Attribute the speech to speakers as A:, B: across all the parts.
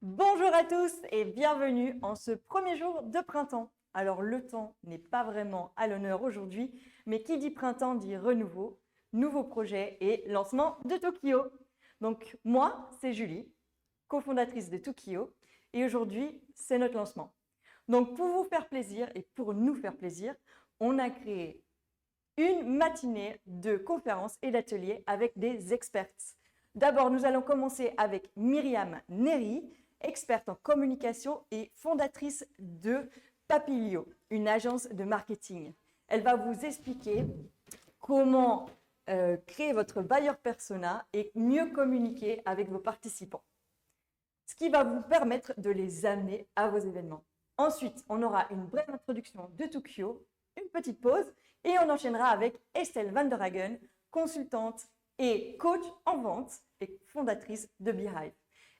A: Bonjour à tous et bienvenue en ce premier jour de printemps. Alors le temps n'est pas vraiment à l'honneur aujourd'hui, mais qui dit printemps dit renouveau, nouveaux projets et lancement de Tokyo. Donc moi, c'est Julie, cofondatrice de Tokyo, et aujourd'hui, c'est notre lancement. Donc pour vous faire plaisir et pour nous faire plaisir, on a créé une matinée de conférences et d'ateliers avec des experts. D'abord, nous allons commencer avec Myriam Neri, experte en communication et fondatrice de Papilio, une agence de marketing. Elle va vous expliquer comment créer votre buyer persona et mieux communiquer avec vos participants, ce qui va vous permettre de les amener à vos événements. Ensuite, on aura une brève introduction de Tokyo, une petite pause et on enchaînera avec Estelle Van der Hagen, consultante et coach en vente et fondatrice de Beehive.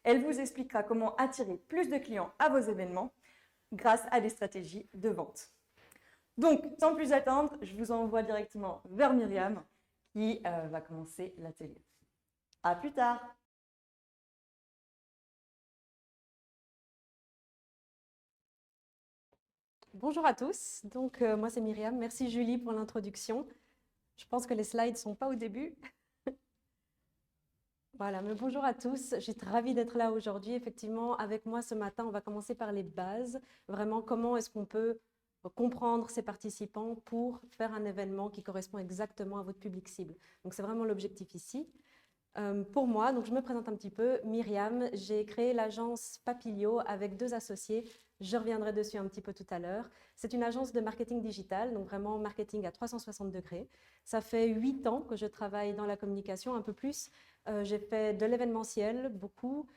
A: Elle vous expliquera comment attirer plus de clients à vos événements grâce à des stratégies de vente. Donc, sans plus attendre, je vous envoie directement vers Myriam qui va commencer l'atelier. À plus tard!
B: Bonjour à tous, donc moi c'est Myriam, merci Julie pour l'introduction. Je pense que les slides ne sont pas au début. Voilà, mais bonjour à tous, je suis ravie d'être là aujourd'hui. Effectivement, avec moi ce matin, on va commencer par les bases. Vraiment, comment est-ce qu'on peut comprendre ses participants pour faire un événement qui correspond exactement à votre public cible. Donc c'est vraiment l'objectif ici. Pour moi, donc je me présente un petit peu, Myriam, j'ai créé l'agence Papilio avec 2 associés. Je reviendrai dessus un petit peu tout à l'heure. C'est une agence de marketing digital, donc vraiment marketing à 360 degrés. Ça fait 8 ans que je travaille dans la communication, un peu plus. J'ai fait de l'événementiel, beaucoup,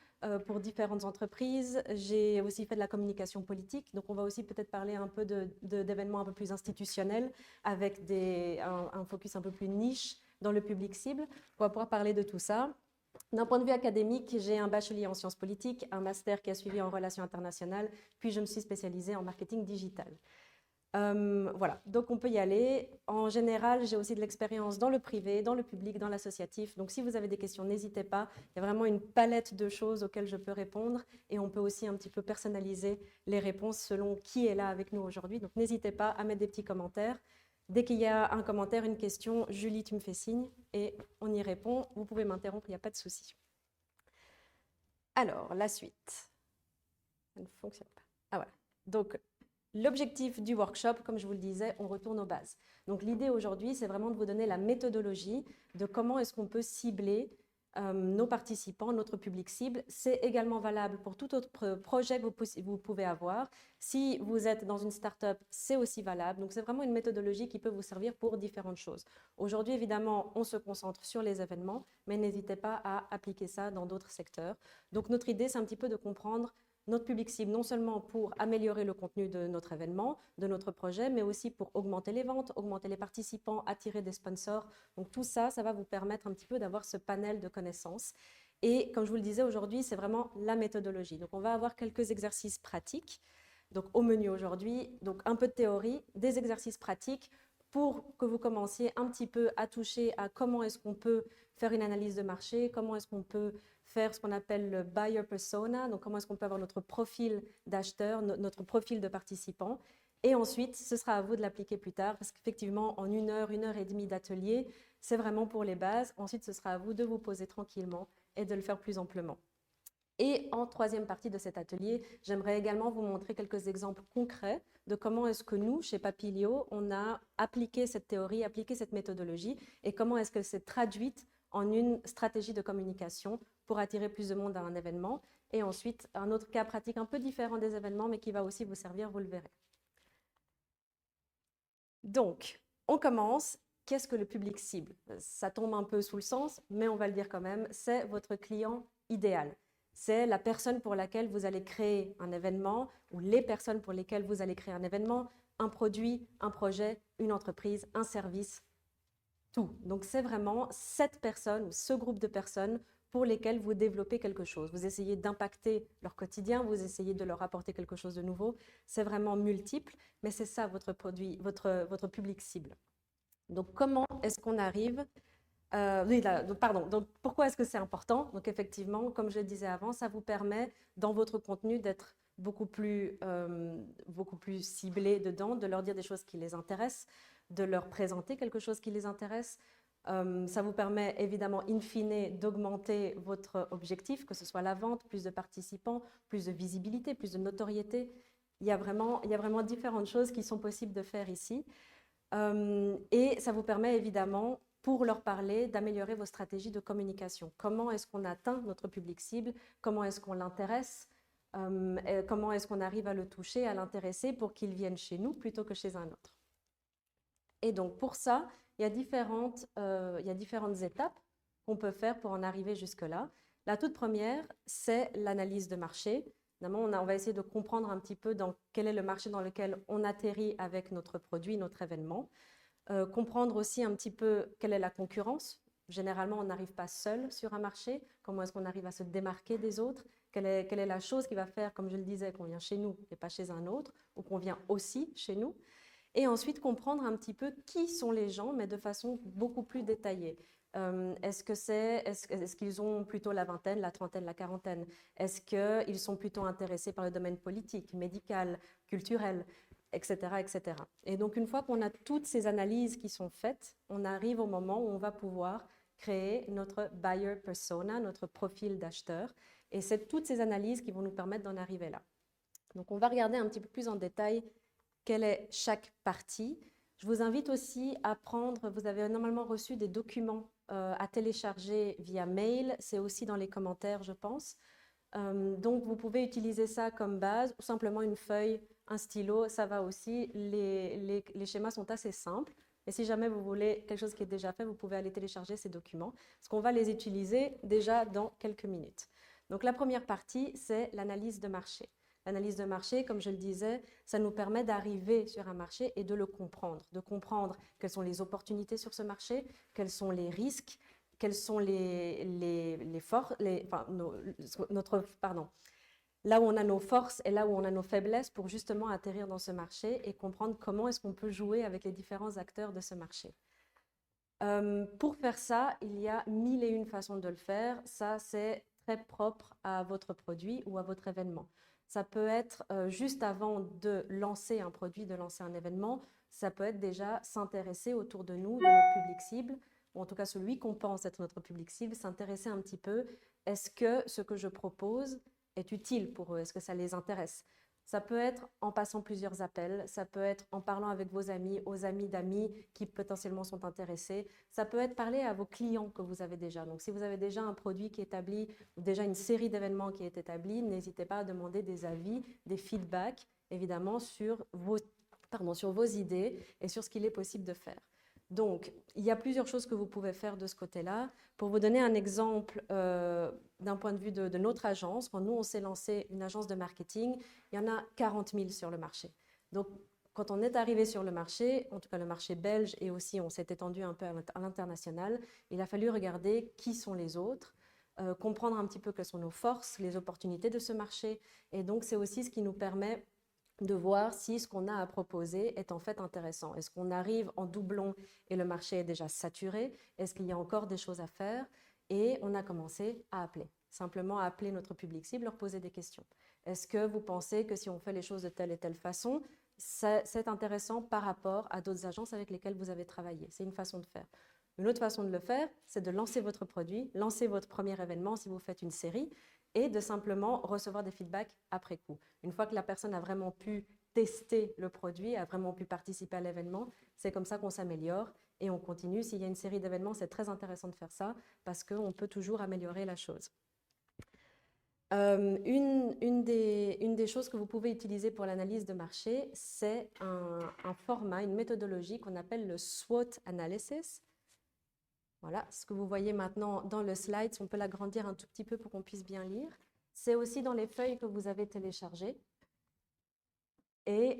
B: pour différentes entreprises. J'ai aussi fait de la communication politique, donc on va aussi peut-être parler un peu d'événements un peu plus institutionnels, avec un focus un peu plus niche dans le public cible. On va pouvoir parler de tout ça. D'un point de vue académique, j'ai un bachelier en sciences politiques, un master qui a suivi en relations internationales, puis je me suis spécialisée en marketing digital. Voilà, donc on peut y aller. En général, j'ai aussi de l'expérience dans le privé, dans le public, dans l'associatif. Donc si vous avez des questions, n'hésitez pas. Il y a vraiment une palette de choses auxquelles je peux répondre et on peut aussi un petit peu personnaliser les réponses selon qui est là avec nous aujourd'hui. Donc n'hésitez pas à mettre des petits commentaires. Dès qu'il y a un commentaire, une question, Julie, tu me fais signe et on y répond. Vous pouvez m'interrompre, il n'y a pas de souci. Alors, la suite. Ça ne fonctionne pas. Ah voilà. Donc, l'objectif du workshop, comme je vous le disais, on retourne aux bases. Donc, l'idée aujourd'hui, c'est vraiment de vous donner la méthodologie de comment est-ce qu'on peut cibler nos participants, notre public cible. C'est également valable pour tout autre projet que vous pouvez avoir. Si vous êtes dans une start-up, c'est aussi valable. Donc, c'est vraiment une méthodologie qui peut vous servir pour différentes choses. Aujourd'hui, évidemment, on se concentre sur les événements, mais n'hésitez pas à appliquer ça dans d'autres secteurs. Donc, notre idée, c'est un petit peu de comprendre notre public cible, non seulement pour améliorer le contenu de notre événement, de notre projet, mais aussi pour augmenter les ventes, augmenter les participants, attirer des sponsors. Donc tout ça, ça va vous permettre un petit peu d'avoir ce panel de connaissances. Et comme je vous le disais aujourd'hui, c'est vraiment la méthodologie. Donc on va avoir quelques exercices pratiques. Donc au menu aujourd'hui, donc un peu de théorie, des exercices pratiques pour que vous commenciez un petit peu à toucher à comment est-ce qu'on peut faire une analyse de marché, comment est-ce qu'on peut faire ce qu'on appelle le buyer persona, donc comment est-ce qu'on peut avoir notre profil d'acheteur, notre profil de participant. Et ensuite, ce sera à vous de l'appliquer plus tard, parce qu'effectivement, en 1 heure, 1 heure et demie d'atelier, c'est vraiment pour les bases. Ensuite, ce sera à vous de vous poser tranquillement et de le faire plus amplement. Et en 3e partie de cet atelier, j'aimerais également vous montrer quelques exemples concrets de comment est-ce que nous, chez Papilio, on a appliqué cette théorie, appliqué cette méthodologie et comment est-ce que c'est traduite en une stratégie de communication pour attirer plus de monde à un événement. Et ensuite, un autre cas pratique un peu différent des événements, mais qui va aussi vous servir, vous le verrez. Donc, on commence. Qu'est-ce que le public cible? Ça tombe un peu sous le sens, mais on va le dire quand même, c'est votre client idéal. C'est la personne pour laquelle vous allez créer un événement ou les personnes pour lesquelles vous allez créer un événement, un produit, un projet, une entreprise, un service, tout. Donc, c'est vraiment cette personne ou ce groupe de personnes pour lesquelles vous développez quelque chose. Vous essayez d'impacter leur quotidien, vous essayez de leur apporter quelque chose de nouveau. C'est vraiment multiple, mais c'est ça votre produit, votre public cible. Donc, comment est-ce qu'on arrive Oui, donc, pardon. Donc, pourquoi est-ce que c'est important? Donc, effectivement, comme je le disais avant, ça vous permet, dans votre contenu, d'être beaucoup plus ciblé dedans, de leur dire des choses qui les intéressent, de leur présenter quelque chose qui les intéresse. Ça vous permet, évidemment, in fine, d'augmenter votre objectif, que ce soit la vente, plus de participants, plus de visibilité, plus de notoriété. Il y a vraiment différentes choses qui sont possibles de faire ici. Et ça vous permet évidemment, pour leur parler, d'améliorer vos stratégies de communication. Comment est-ce qu'on atteint notre public cible? Comment est-ce qu'on l'intéresse? Comment est-ce qu'on arrive à le toucher, à l'intéresser pour qu'il vienne chez nous plutôt que chez un autre? Et donc pour ça, il y a différentes étapes qu'on peut faire pour en arriver jusque-là. La toute première, c'est l'analyse de marché. Évidemment, on va essayer de comprendre un petit peu dans quel est le marché dans lequel on atterrit avec notre produit, notre événement. Comprendre aussi un petit peu quelle est la concurrence. Généralement, on n'arrive pas seul sur un marché. Comment est-ce qu'on arrive à se démarquer des autres? Quelle est la chose qui va faire, comme je le disais, qu'on vient chez nous et pas chez un autre, ou qu'on vient aussi chez nous? Et ensuite, comprendre un petit peu qui sont les gens, mais de façon beaucoup plus détaillée. Est-ce qu'ils ont plutôt la vingtaine, la trentaine, la quarantaine? Est-ce qu'ils sont plutôt intéressés par le domaine politique, médical, culturel, etc., etc. Et donc, une fois qu'on a toutes ces analyses qui sont faites, on arrive au moment où on va pouvoir créer notre buyer persona, notre profil d'acheteur. Et c'est toutes ces analyses qui vont nous permettre d'en arriver là. Donc, on va regarder un petit peu plus en détail quelle est chaque partie. Je vous invite aussi à prendre, vous avez normalement reçu des documents à télécharger via mail, c'est aussi dans les commentaires, je pense. Donc, vous pouvez utiliser ça comme base ou simplement une feuille, un stylo, ça va aussi. Les schémas sont assez simples. Et si jamais vous voulez quelque chose qui est déjà fait, vous pouvez aller télécharger ces documents, parce qu'on va les utiliser déjà dans quelques minutes. Donc, la première partie, c'est l'analyse de marché. L'analyse de marché, comme je le disais, ça nous permet d'arriver sur un marché et de comprendre quelles sont les opportunités sur ce marché, quels sont les risques, quelles sont là où on a nos forces et là où on a nos faiblesses pour justement atterrir dans ce marché et comprendre comment est-ce qu'on peut jouer avec les différents acteurs de ce marché. Pour faire ça, il y a 1001 façons de le faire. Ça, c'est très propre à votre produit ou à votre événement. Ça peut être juste avant de lancer un produit, de lancer un événement. Ça peut être déjà s'intéresser autour de nous, de notre public cible, ou en tout cas celui qu'on pense être notre public cible, s'intéresser un petit peu. Est-ce que ce que je propose est utile pour eux? Est-ce que ça les intéresse? Ça peut être en passant plusieurs appels, ça peut être en parlant avec vos amis, aux amis d'amis qui potentiellement sont intéressés. Ça peut être parler à vos clients que vous avez déjà. Donc, si vous avez déjà un produit qui est établi ou déjà une série d'événements qui est établie, n'hésitez pas à demander des avis, des feedbacks, évidemment, sur vos idées et sur ce qu'il est possible de faire. Donc, il y a plusieurs choses que vous pouvez faire de ce côté-là. Pour vous donner un exemple d'un point de vue de notre agence, quand nous, on s'est lancé une agence de marketing, il y en a 40 000 sur le marché. Donc, quand on est arrivé sur le marché, en tout cas le marché belge, et aussi on s'est étendu un peu à l'international, il a fallu regarder qui sont les autres, comprendre un petit peu quelles sont nos forces, les opportunités de ce marché. Et donc, c'est aussi ce qui nous permet de voir si ce qu'on a à proposer est en fait intéressant. Est-ce qu'on arrive en doublon et le marché est déjà saturé? Est-ce qu'il y a encore des choses à faire? Et on a commencé à appeler, simplement à appeler notre public cible, leur poser des questions. Est-ce que vous pensez que si on fait les choses de telle et telle façon, c'est intéressant par rapport à d'autres agences avec lesquelles vous avez travaillé? C'est une façon de faire. Une autre façon de le faire, c'est de lancer votre produit, lancer votre premier événement si vous faites une série, et de simplement recevoir des feedbacks après coup. Une fois que la personne a vraiment pu tester le produit, a vraiment pu participer à l'événement, c'est comme ça qu'on s'améliore et on continue. S'il y a une série d'événements, c'est très intéressant de faire ça parce qu'on peut toujours améliorer la chose. Une des choses que vous pouvez utiliser pour l'analyse de marché, c'est un format, une méthodologie qu'on appelle le SWOT analysis. Voilà, ce que vous voyez maintenant dans le slide, on peut l'agrandir un tout petit peu pour qu'on puisse bien lire. C'est aussi dans les feuilles que vous avez téléchargées. Et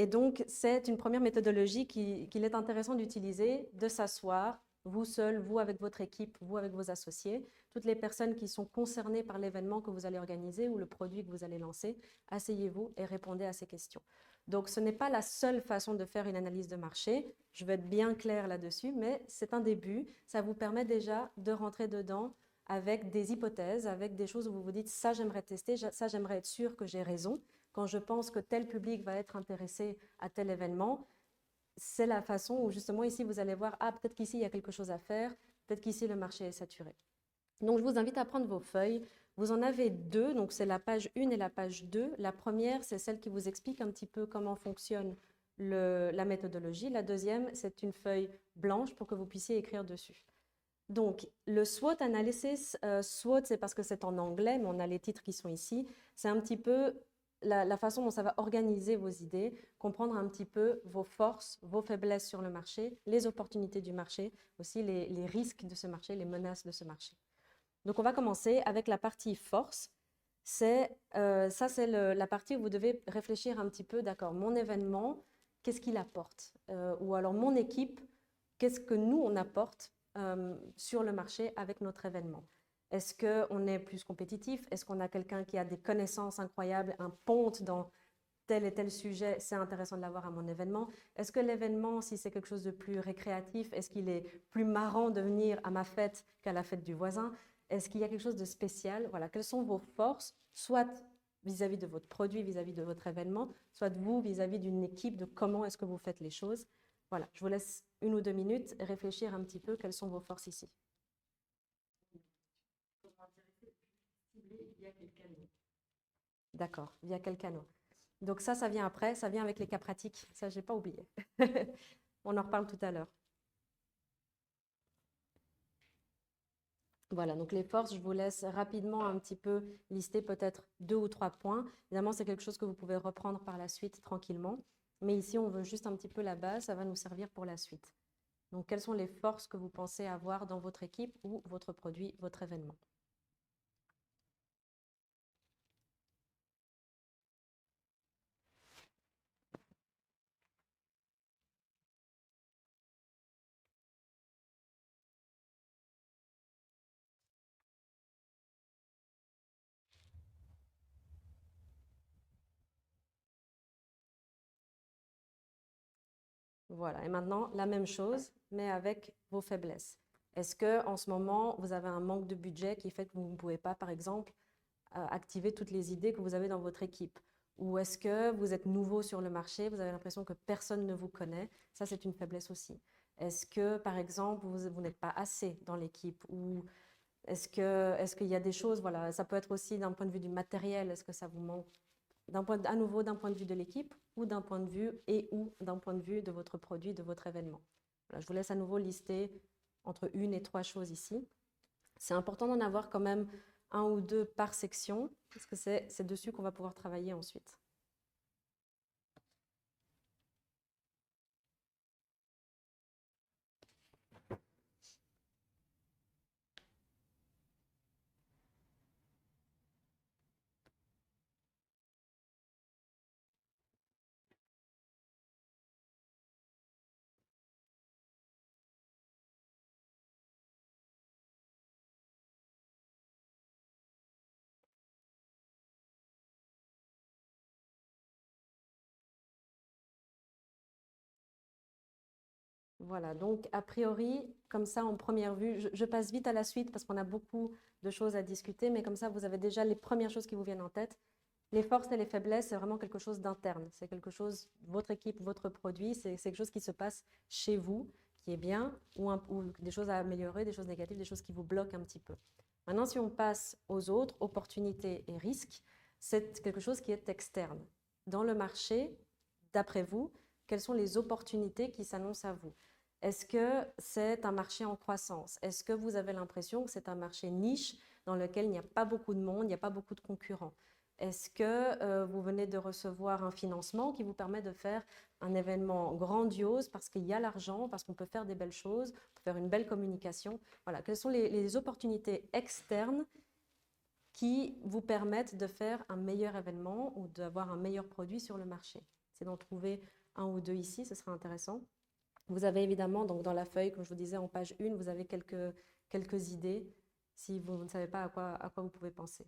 B: donc, c'est une première méthodologie qu'il est intéressant d'utiliser, de s'asseoir, vous seul, vous avec votre équipe, vous avec vos associés, toutes les personnes qui sont concernées par l'événement que vous allez organiser ou le produit que vous allez lancer, asseyez-vous et répondez à ces questions. Donc, ce n'est pas la seule façon de faire une analyse de marché. Je veux être bien claire là-dessus, mais c'est un début. Ça vous permet déjà de rentrer dedans avec des hypothèses, avec des choses où vous vous dites « ça, j'aimerais tester, ça, j'aimerais être sûr que j'ai raison ». Quand je pense que tel public va être intéressé à tel événement, c'est la façon où justement ici, vous allez voir « ah, peut-être qu'ici, il y a quelque chose à faire, peut-être qu'ici, le marché est saturé ». Donc, je vous invite à prendre vos feuilles. Vous en avez deux, donc c'est la page 1 et la page 2. La première, c'est celle qui vous explique un petit peu comment fonctionne la méthodologie. La deuxième, c'est une feuille blanche pour que vous puissiez écrire dessus. Donc, le SWOT analysis, SWOT, c'est parce que c'est en anglais, mais on a les titres qui sont ici. C'est un petit peu la façon dont ça va organiser vos idées, comprendre un petit peu vos forces, vos faiblesses sur le marché, les opportunités du marché, aussi les risques de ce marché, les menaces de ce marché. Donc, on va commencer avec la partie force. C'est la partie où vous devez réfléchir un petit peu, d'accord, mon événement, qu'est-ce qu'il apporte? Ou alors mon équipe, qu'est-ce que nous, on apporte sur le marché avec notre événement? Est-ce qu'on est plus compétitif? Est-ce qu'on a quelqu'un qui a des connaissances incroyables, un ponte dans tel et tel sujet, c'est intéressant de l'avoir à mon événement? Est-ce que l'événement, si c'est quelque chose de plus récréatif, est-ce qu'il est plus marrant de venir à ma fête qu'à la fête du voisin? Est-ce qu'il y a quelque chose de spécial? Voilà, quelles sont vos forces, soit vis-à-vis de votre produit, vis-à-vis de votre événement, soit vous vis-à-vis d'une équipe, de comment est-ce que vous faites les choses? Voilà, je vous laisse 1 ou 2 minutes réfléchir un petit peu quelles sont vos forces ici. D'accord, via quel canal? Donc ça vient après, ça vient avec les cas pratiques. Ça, je n'ai pas oublié. On en reparle tout à l'heure. Voilà, donc les forces, je vous laisse rapidement un petit peu lister peut-être 2 ou 3 points. Évidemment, c'est quelque chose que vous pouvez reprendre par la suite tranquillement. Mais ici, on veut juste un petit peu la base, ça va nous servir pour la suite. Donc, quelles sont les forces que vous pensez avoir dans votre équipe ou votre produit, votre événement? Voilà, et maintenant, la même chose, mais avec vos faiblesses. Est-ce qu'en ce moment, vous avez un manque de budget qui fait que vous ne pouvez pas, par exemple, activer toutes les idées que vous avez dans votre équipe? Ou est-ce que vous êtes nouveau sur le marché, vous avez l'impression que personne ne vous connaît? Ça, c'est une faiblesse aussi. Est-ce que, par exemple, vous n'êtes pas assez dans l'équipe? Ou est-ce qu'il y a des choses, voilà, ça peut être aussi d'un point de vue du matériel, est-ce que ça vous manque? À nouveau d'un point de vue de l'équipe ou d'un point de vue ou d'un point de vue de votre produit, de votre événement. Voilà, je vous laisse à nouveau lister entre 1 et 3 choses ici. C'est important d'en avoir quand même 1 ou 2 par section, parce que c'est dessus qu'on va pouvoir travailler ensuite. Voilà, donc a priori, comme ça en première vue, je passe vite à la suite parce qu'on a beaucoup de choses à discuter, mais comme ça vous avez déjà les premières choses qui vous viennent en tête. Les forces et les faiblesses, c'est vraiment quelque chose d'interne. C'est quelque chose, votre équipe, votre produit, c'est quelque chose qui se passe chez vous, qui est bien, ou des choses à améliorer, des choses négatives, des choses qui vous bloquent un petit peu. Maintenant, si on passe aux autres, opportunités et risques, c'est quelque chose qui est externe. Dans le marché, d'après vous, quelles sont les opportunités qui s'annoncent à vous? Est-ce que c'est un marché en croissance? Est-ce que vous avez l'impression que c'est un marché niche dans lequel il n'y a pas beaucoup de monde, il n'y a pas beaucoup de concurrents? Est-ce que vous venez de recevoir un financement qui vous permet de faire un événement grandiose parce qu'il y a l'argent, parce qu'on peut faire des belles choses, on peut faire une belle communication? Voilà, quelles sont les opportunités externes qui vous permettent de faire un meilleur événement ou d'avoir un meilleur produit sur le marché? C'est d'en trouver 1 ou 2 ici, ce sera intéressant. Vous avez évidemment, donc dans la feuille, comme je vous disais, en page 1, vous avez quelques idées si vous ne savez pas à quoi vous pouvez penser.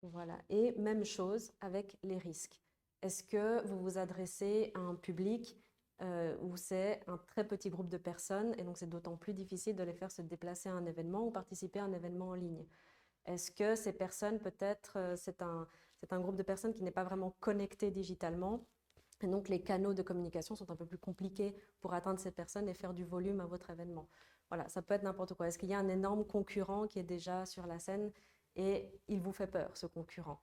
B: Voilà. Et même chose avec les risques. Est-ce que vous vous adressez à un public où c'est un très petit groupe de personnes et donc c'est d'autant plus difficile de les faire se déplacer à un événement ou participer à un événement en ligne? Est-ce que ces personnes, peut-être, c'est un groupe de personnes qui n'est pas vraiment connecté digitalement et donc les canaux de communication sont un peu plus compliqués pour atteindre ces personnes et faire du volume à votre événement? Voilà, ça peut être n'importe quoi. Est-ce qu'il y a un énorme concurrent qui est déjà sur la scène et il vous fait peur, ce concurrent?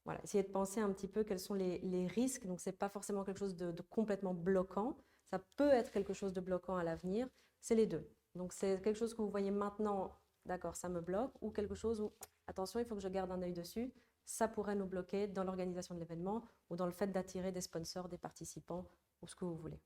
B: Voilà, essayez de penser un petit peu quels sont les risques. Donc, ce n'est pas forcément quelque chose de complètement bloquant. Ça peut être quelque chose de bloquant à l'avenir. C'est les deux. Donc, c'est quelque chose que vous voyez maintenant, d'accord, ça me bloque, ou quelque chose où, attention, il faut que je garde un œil dessus. Ça pourrait nous bloquer dans l'organisation de l'événement ou dans le fait d'attirer des sponsors, des participants ou ce que vous voulez.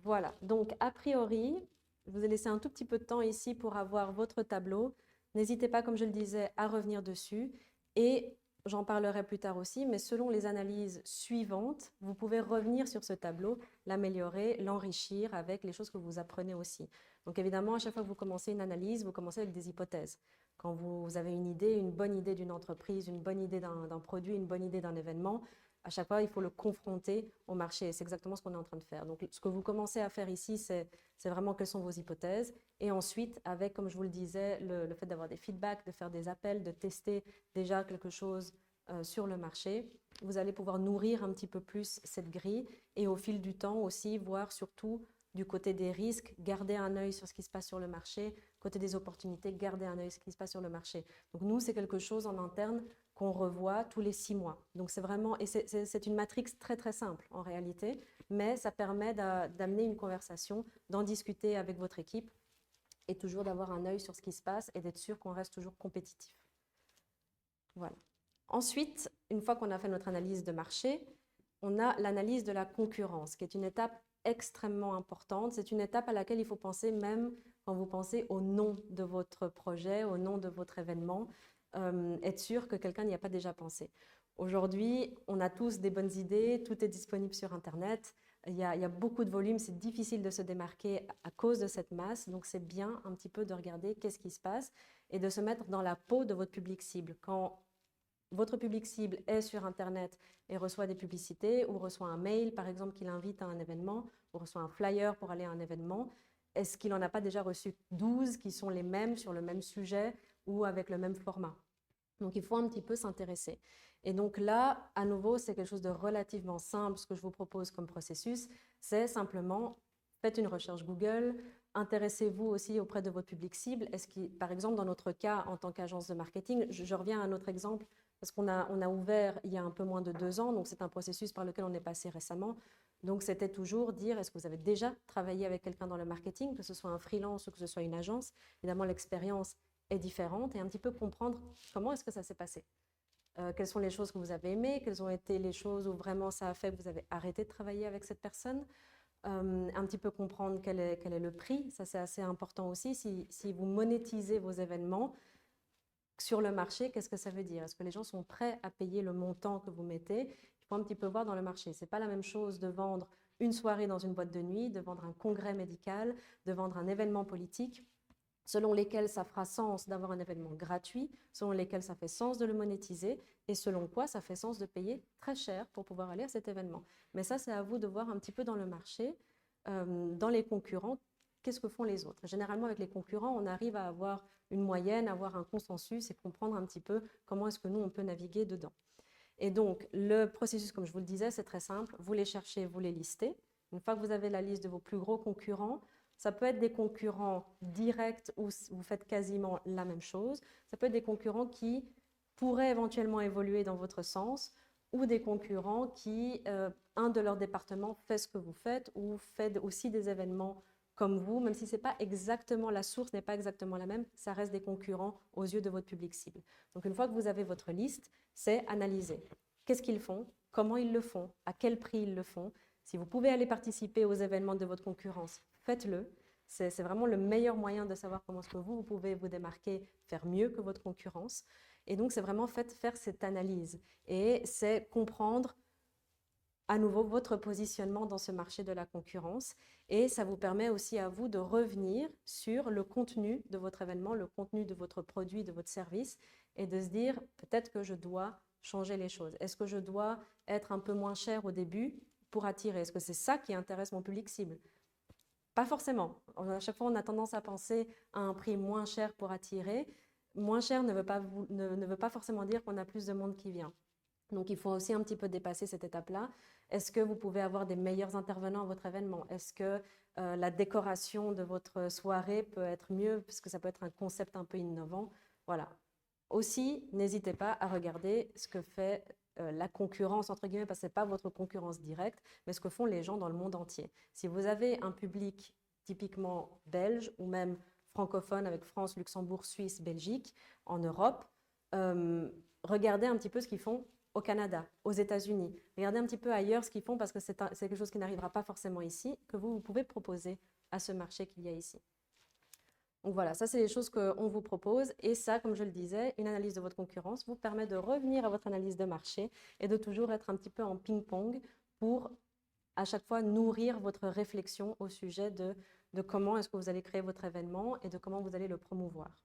B: Voilà, donc a priori, je vous ai laissé un tout petit peu de temps ici pour avoir votre tableau. N'hésitez pas, comme je le disais, à revenir dessus. Et j'en parlerai plus tard aussi, mais selon les analyses suivantes, vous pouvez revenir sur ce tableau, l'améliorer, l'enrichir avec les choses que vous apprenez aussi. Donc évidemment, à chaque fois que vous commencez une analyse, vous commencez avec des hypothèses. Quand vous avez une bonne idée d'une entreprise, une bonne idée d'un produit, une bonne idée d'un événement, à chaque fois, il faut le confronter au marché. C'est exactement ce qu'on est en train de faire. Donc, ce que vous commencez à faire ici, c'est vraiment quelles sont vos hypothèses. Et ensuite, avec, comme je vous le disais, le fait d'avoir des feedbacks, de faire des appels, de tester déjà quelque chose sur le marché, vous allez pouvoir nourrir un petit peu plus cette grille et au fil du temps aussi voir surtout du côté des risques, garder un œil sur ce qui se passe sur le marché, côté des opportunités, garder un œil sur ce qui se passe sur le marché. Donc nous, c'est quelque chose en interne qu'on revoit tous les 6 mois. Donc c'est vraiment, et c'est une matrix très très simple en réalité, mais ça permet d'amener une conversation, d'en discuter avec votre équipe et toujours d'avoir un œil sur ce qui se passe et d'être sûr qu'on reste toujours compétitif. Voilà. Ensuite, une fois qu'on a fait notre analyse de marché, on a l'analyse de la concurrence, qui est une étape extrêmement importante. C'est une étape à laquelle il faut penser même quand vous pensez au nom de votre projet, au nom de votre événement, être sûr que quelqu'un n'y a pas déjà pensé. Aujourd'hui, on a tous des bonnes idées, tout est disponible sur Internet, il y a beaucoup de volume, c'est difficile de se démarquer à cause de cette masse, donc c'est bien un petit peu de regarder qu'est-ce qui se passe et de se mettre dans la peau de votre public cible. Quand votre public cible est sur Internet et reçoit des publicités ou reçoit un mail, par exemple, qui l'invite à un événement ou reçoit un flyer pour aller à un événement, est-ce qu'il n'en a pas déjà reçu 12 qui sont les mêmes sur le même sujet ou avec le même format? Donc, il faut un petit peu s'intéresser. Et donc là, à nouveau, c'est quelque chose de relativement simple. Ce que je vous propose comme processus, c'est simplement faites une recherche Google, intéressez-vous aussi auprès de votre public cible. Est-ce que, par exemple, dans notre cas, en tant qu'agence de marketing, je reviens à un autre exemple, parce qu'on a ouvert il y a un peu moins de 2 ans, donc c'est un processus par lequel on est passé récemment. Donc, c'était toujours dire, est-ce que vous avez déjà travaillé avec quelqu'un dans le marketing, que ce soit un freelance ou que ce soit une agence? Évidemment, l'expérience est différente et un petit peu comprendre comment est-ce que ça s'est passé. Quelles sont les choses que vous avez aimées, quelles ont été les choses où vraiment ça a fait que vous avez arrêté de travailler avec cette personne. Un petit peu comprendre quel est le prix, ça c'est assez important aussi. Si vous monétisez vos événements sur le marché, qu'est-ce que ça veut dire? Est-ce que les gens sont prêts à payer le montant que vous mettez? Il faut un petit peu voir dans le marché. Ce n'est pas la même chose de vendre une soirée dans une boîte de nuit, de vendre un congrès médical, de vendre un événement politique, selon lesquels ça fera sens d'avoir un événement gratuit, selon lesquels ça fait sens de le monétiser, et selon quoi ça fait sens de payer très cher pour pouvoir aller à cet événement. Mais ça, c'est à vous de voir un petit peu dans le marché, dans les concurrents, qu'est-ce que font les autres. Généralement, avec les concurrents, on arrive à avoir une moyenne, avoir un consensus et comprendre un petit peu comment est-ce que nous, on peut naviguer dedans. Et donc, le processus, comme je vous le disais, c'est très simple. Vous les cherchez, vous les listez. Une fois que vous avez la liste de vos plus gros concurrents, ça peut être des concurrents directs où vous faites quasiment la même chose. Ça peut être des concurrents qui pourraient éventuellement évoluer dans votre sens ou des concurrents qui, un de leurs départements fait ce que vous faites ou fait aussi des événements comme vous, même si c'est pas exactement la source, n'est pas exactement la même, ça reste des concurrents aux yeux de votre public cible. Donc une fois que vous avez votre liste, c'est analyser. Qu'est-ce qu'ils font? Comment ils le font? À quel prix ils le font? Si vous pouvez aller participer aux événements de votre concurrence, faites-le. C'est vraiment le meilleur moyen de savoir comment est-ce que vous pouvez vous démarquer, faire mieux que votre concurrence. Et donc, c'est vraiment faire cette analyse. Et c'est comprendre à nouveau votre positionnement dans ce marché de la concurrence. Et ça vous permet aussi à vous de revenir sur le contenu de votre événement, le contenu de votre produit, de votre service, et de se dire, peut-être que je dois changer les choses. Est-ce que je dois être un peu moins cher au début pour attirer? Est-ce que c'est ça qui intéresse mon public cible? Pas forcément. À chaque fois, on a tendance à penser à un prix moins cher pour attirer. Moins cher ne veut pas forcément dire qu'on a plus de monde qui vient. Donc, il faut aussi un petit peu dépasser cette étape-là. Est-ce que vous pouvez avoir des meilleurs intervenants à votre événement? Est-ce que la décoration de votre soirée peut être mieux, parce que ça peut être un concept un peu innovant? Voilà. Aussi, n'hésitez pas à regarder ce que fait la concurrence, entre guillemets, parce que ce n'est pas votre concurrence directe, mais ce que font les gens dans le monde entier. Si vous avez un public typiquement belge ou même francophone avec France, Luxembourg, Suisse, Belgique, en Europe, regardez un petit peu ce qu'ils font au Canada, aux États-Unis. Regardez un petit peu ailleurs ce qu'ils font parce que c'est quelque chose qui n'arrivera pas forcément ici, que vous pouvez proposer à ce marché qu'il y a ici. Donc voilà, ça c'est les choses qu'on vous propose et ça, comme je le disais, une analyse de votre concurrence vous permet de revenir à votre analyse de marché et de toujours être un petit peu en ping-pong pour à chaque fois nourrir votre réflexion au sujet de comment est-ce que vous allez créer votre événement et de comment vous allez le promouvoir.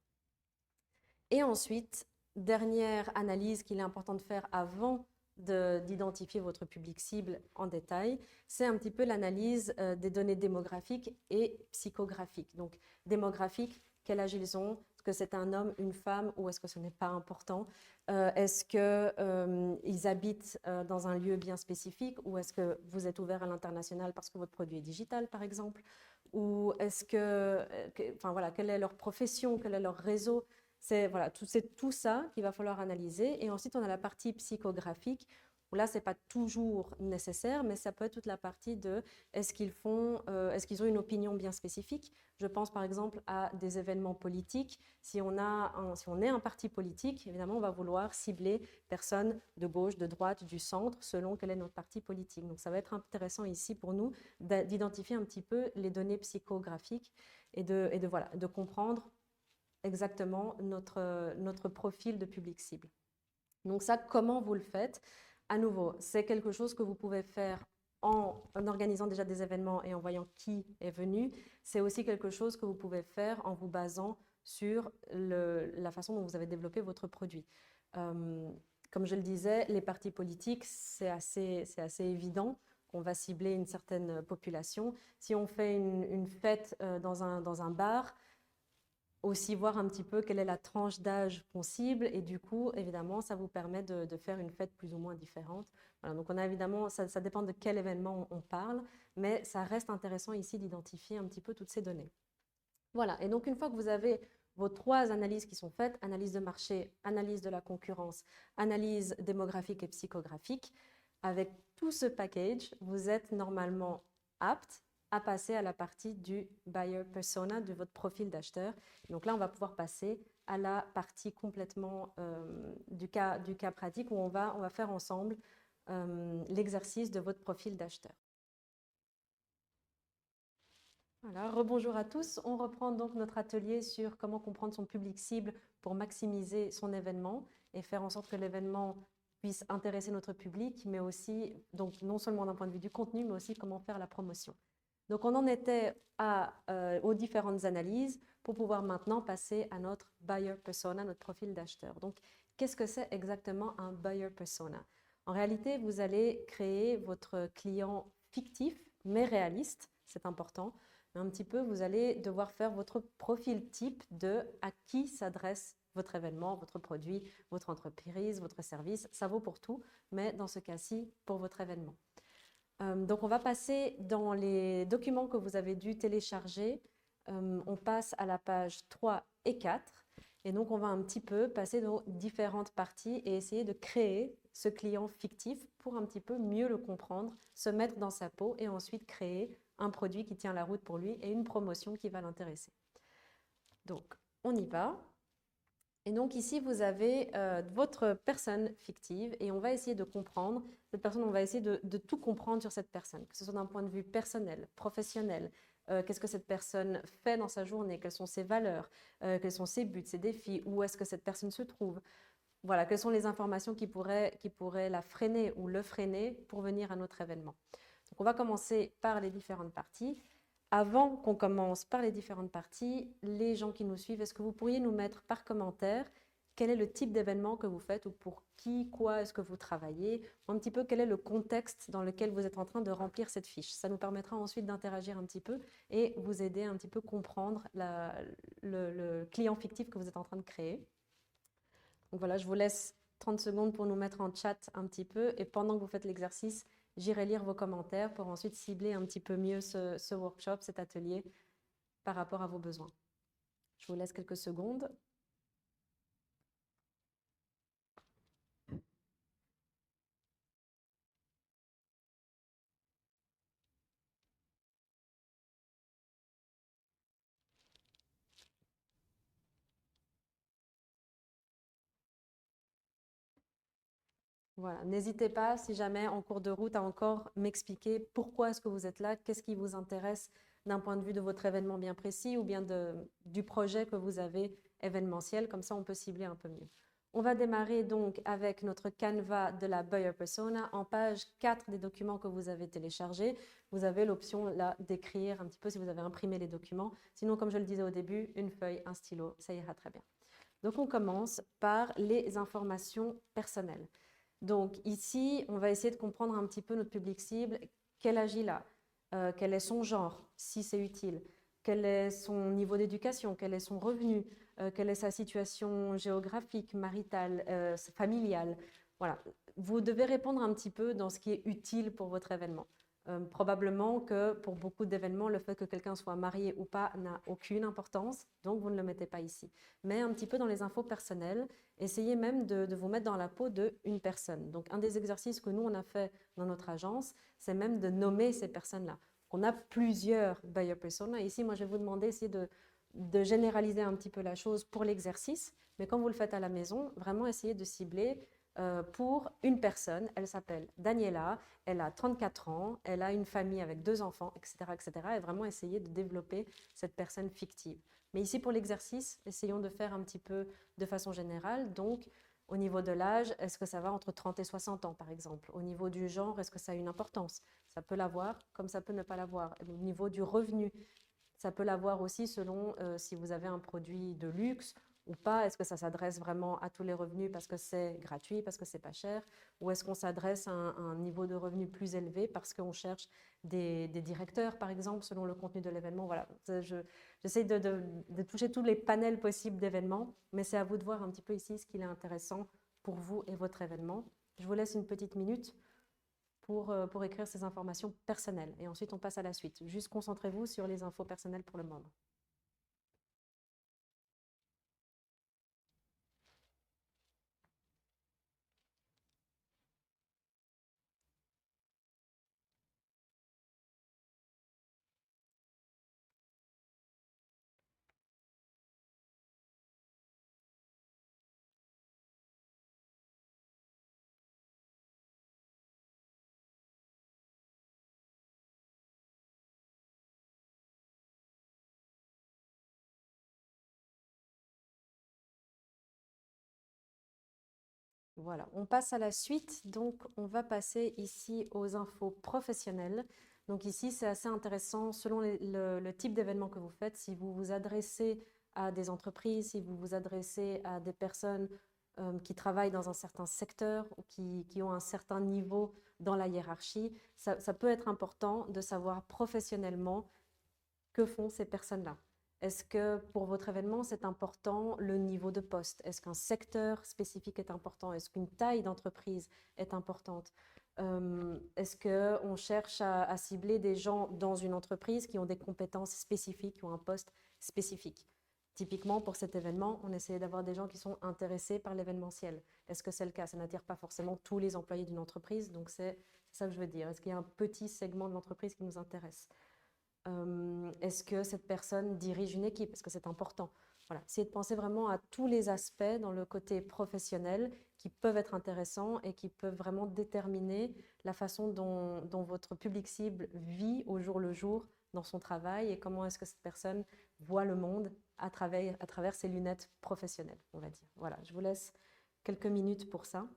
B: Et ensuite, dernière analyse qu'il est important de faire avant d'identifier votre public cible en détail, c'est un petit peu l'analyse des données démographiques et psychographiques. Donc, démographique, quel âge ils ont, est-ce que c'est un homme, une femme ou est-ce que ce n'est pas important? Est-ce qu'ils habitent dans un lieu bien spécifique ou est-ce que vous êtes ouvert à l'international parce que votre produit est digital, par exemple? Ou est-ce enfin voilà, quelle est leur profession, quel est leur réseau? C'est voilà, tout ça qu'il va falloir analyser. Et ensuite, on a la partie psychographique, où là, ce n'est pas toujours nécessaire, mais ça peut être toute la partie de est-ce qu'ils ont une opinion bien spécifique? Je pense par exemple à des événements politiques. Si on est un parti politique, évidemment, on va vouloir cibler personnes de gauche, de droite, du centre, selon quel est notre parti politique. Donc, ça va être intéressant ici pour nous d'identifier un petit peu les données psychographiques et de comprendre exactement notre profil de public cible. Donc ça, comment vous le faites? À nouveau, c'est quelque chose que vous pouvez faire en organisant déjà des événements et en voyant qui est venu. C'est aussi quelque chose que vous pouvez faire en vous basant sur la façon dont vous avez développé votre produit. Comme je le disais, les partis politiques, c'est assez évident qu'on va cibler une certaine population. Si on fait une fête dans un bar, aussi voir un petit peu quelle est la tranche d'âge qu'on cible et du coup, évidemment, ça vous permet de faire une fête plus ou moins différente. Voilà, donc on a évidemment, ça dépend de quel événement on parle, mais ça reste intéressant ici d'identifier un petit peu toutes ces données. Voilà, et donc une fois que vous avez vos 3 analyses qui sont faites, analyse de marché, analyse de la concurrence, analyse démographique et psychographique, avec tout ce package, vous êtes normalement apte à passer à la partie du buyer persona, de votre profil d'acheteur. Donc là, on va pouvoir passer à la partie complètement du cas pratique où on va faire ensemble l'exercice de votre profil d'acheteur. Voilà, rebonjour à tous. On reprend donc notre atelier sur comment comprendre son public cible pour maximiser son événement et faire en sorte que l'événement puisse intéresser notre public, mais aussi, donc non seulement d'un point de vue du contenu, mais aussi comment faire la promotion. Donc, on en était aux différentes analyses pour pouvoir maintenant passer à notre buyer persona, notre profil d'acheteur. Donc, qu'est-ce que c'est exactement un buyer persona? En réalité, vous allez créer votre client fictif, mais réaliste, c'est important. Un petit peu, vous allez devoir faire votre profil type de à qui s'adresse votre événement, votre produit, votre entreprise, votre service. Ça vaut pour tout, mais dans ce cas-ci, pour votre événement. Donc, on va passer dans les documents que vous avez dû télécharger. On passe à la page 3 et 4. Et donc, on va un petit peu passer dans différentes parties et essayer de créer ce client fictif pour un petit peu mieux le comprendre, se mettre dans sa peau et ensuite créer un produit qui tient la route pour lui et une promotion qui va l'intéresser. Donc, on y va. Et donc ici, vous avez votre personne fictive et on va essayer de comprendre cette personne, on va essayer de tout comprendre sur cette personne, que ce soit d'un point de vue personnel, professionnel, qu'est-ce que cette personne fait dans sa journée, quelles sont ses valeurs, quels sont ses buts, ses défis, où est-ce que cette personne se trouve. Voilà, quelles sont les informations qui pourraient la freiner ou le freiner pour venir à notre événement. Donc, on va commencer par les différentes parties. Avant qu'on commence par les différentes parties, les gens qui nous suivent, est-ce que vous pourriez nous mettre par commentaire quel est le type d'événement que vous faites ou pour qui, quoi est-ce que vous travaillez, un petit peu quel est le contexte dans lequel vous êtes en train de remplir cette fiche. Ça nous permettra ensuite d'interagir un petit peu et vous aider un petit peu comprendre le client fictif que vous êtes en train de créer. Donc voilà, je vous laisse 30 secondes pour nous mettre en chat un petit peu et pendant que vous faites l'exercice, j'irai lire vos commentaires pour ensuite cibler un petit peu mieux ce workshop, cet atelier par rapport à vos besoins. Je vous laisse quelques secondes. Voilà, n'hésitez pas, si jamais en cours de route, à encore m'expliquer pourquoi est-ce que vous êtes là, qu'est-ce qui vous intéresse d'un point de vue de votre événement bien précis ou bien du projet que vous avez événementiel, comme ça on peut cibler un peu mieux. On va démarrer donc avec notre canevas de la Buyer Persona. En page 4 des documents que vous avez téléchargés, vous avez l'option là d'écrire un petit peu si vous avez imprimé les documents. Sinon, comme je le disais au début, une feuille, un stylo, ça ira très bien. Donc on commence par les informations personnelles. Donc ici, on va essayer de comprendre un petit peu notre public cible. Quel âge il a? Quel est son genre, si c'est utile? Quel est son niveau d'éducation? Quel est son revenu? Quelle est sa situation géographique, maritale, familiale? Voilà. Vous devez répondre un petit peu dans ce qui est utile pour votre événement. Probablement que pour beaucoup d'événements, le fait que quelqu'un soit marié ou pas n'a aucune importance, donc vous ne le mettez pas ici. Mais un petit peu dans les infos personnelles, essayez même de vous mettre dans la peau d'une personne. Donc un des exercices que nous, on a fait dans notre agence, c'est même de nommer ces personnes-là. On a plusieurs buyer personas. Ici, moi, je vais vous demander d'essayer de généraliser un petit peu la chose pour l'exercice, mais quand vous le faites à la maison, vraiment essayez de cibler pour une personne. Elle s'appelle Daniela, elle a 34 ans, elle a une famille avec 2 enfants, etc., etc. Et vraiment essayer de développer cette personne fictive. Mais ici, pour l'exercice, essayons de faire un petit peu de façon générale. Donc, au niveau de l'âge, est-ce que ça va entre 30 et 60 ans, par exemple? Au niveau du genre, est-ce que ça a une importance? Ça peut l'avoir, comme ça peut ne pas l'avoir. Au niveau du revenu, ça peut l'avoir aussi selon si vous avez un produit de luxe ou pas. Est-ce que ça s'adresse vraiment à tous les revenus parce que c'est gratuit, parce que c'est pas cher? Ou est-ce qu'on s'adresse à un niveau de revenu plus élevé parce qu'on cherche des directeurs, par exemple, selon le contenu de l'événement? Voilà, j'essaie de toucher tous les panels possibles d'événements, mais c'est à vous de voir un petit peu ici ce qu'il est intéressant pour vous et votre événement. Je vous laisse une petite minute pour écrire ces informations personnelles. Et ensuite, on passe à la suite. Juste concentrez-vous sur les infos personnelles pour le moment. Voilà, on passe à la suite. Donc, on va passer ici aux infos professionnelles. Donc ici, c'est assez intéressant selon le type d'événement que vous faites. Si vous vous adressez à des entreprises, si vous vous adressez à des personnes qui travaillent dans un certain secteur ou qui ont un certain niveau dans la hiérarchie, ça peut être important de savoir professionnellement que font ces personnes-là. Est-ce que pour votre événement, c'est important le niveau de poste? Est-ce qu'un secteur spécifique est important? Est-ce qu'une taille d'entreprise est importante? Est-ce qu'on cherche à cibler des gens dans une entreprise qui ont des compétences spécifiques, qui ont un poste spécifique? Typiquement, pour cet événement, on essayait d'avoir des gens qui sont intéressés par l'événementiel. Est-ce que c'est le cas? Ça n'attire pas forcément tous les employés d'une entreprise, donc c'est ça que je veux dire. Est-ce qu'il y a un petit segment de l'entreprise qui nous intéresse? Est-ce que cette personne dirige une équipe? Est-ce que c'est important? Voilà, essayez de penser vraiment à tous les aspects dans le côté professionnel qui peuvent être intéressants et qui peuvent vraiment déterminer la façon dont votre public cible vit au jour le jour dans son travail et comment est-ce que cette personne voit le monde à travers ses lunettes professionnelles, on va dire. Voilà, je vous laisse quelques minutes pour ça.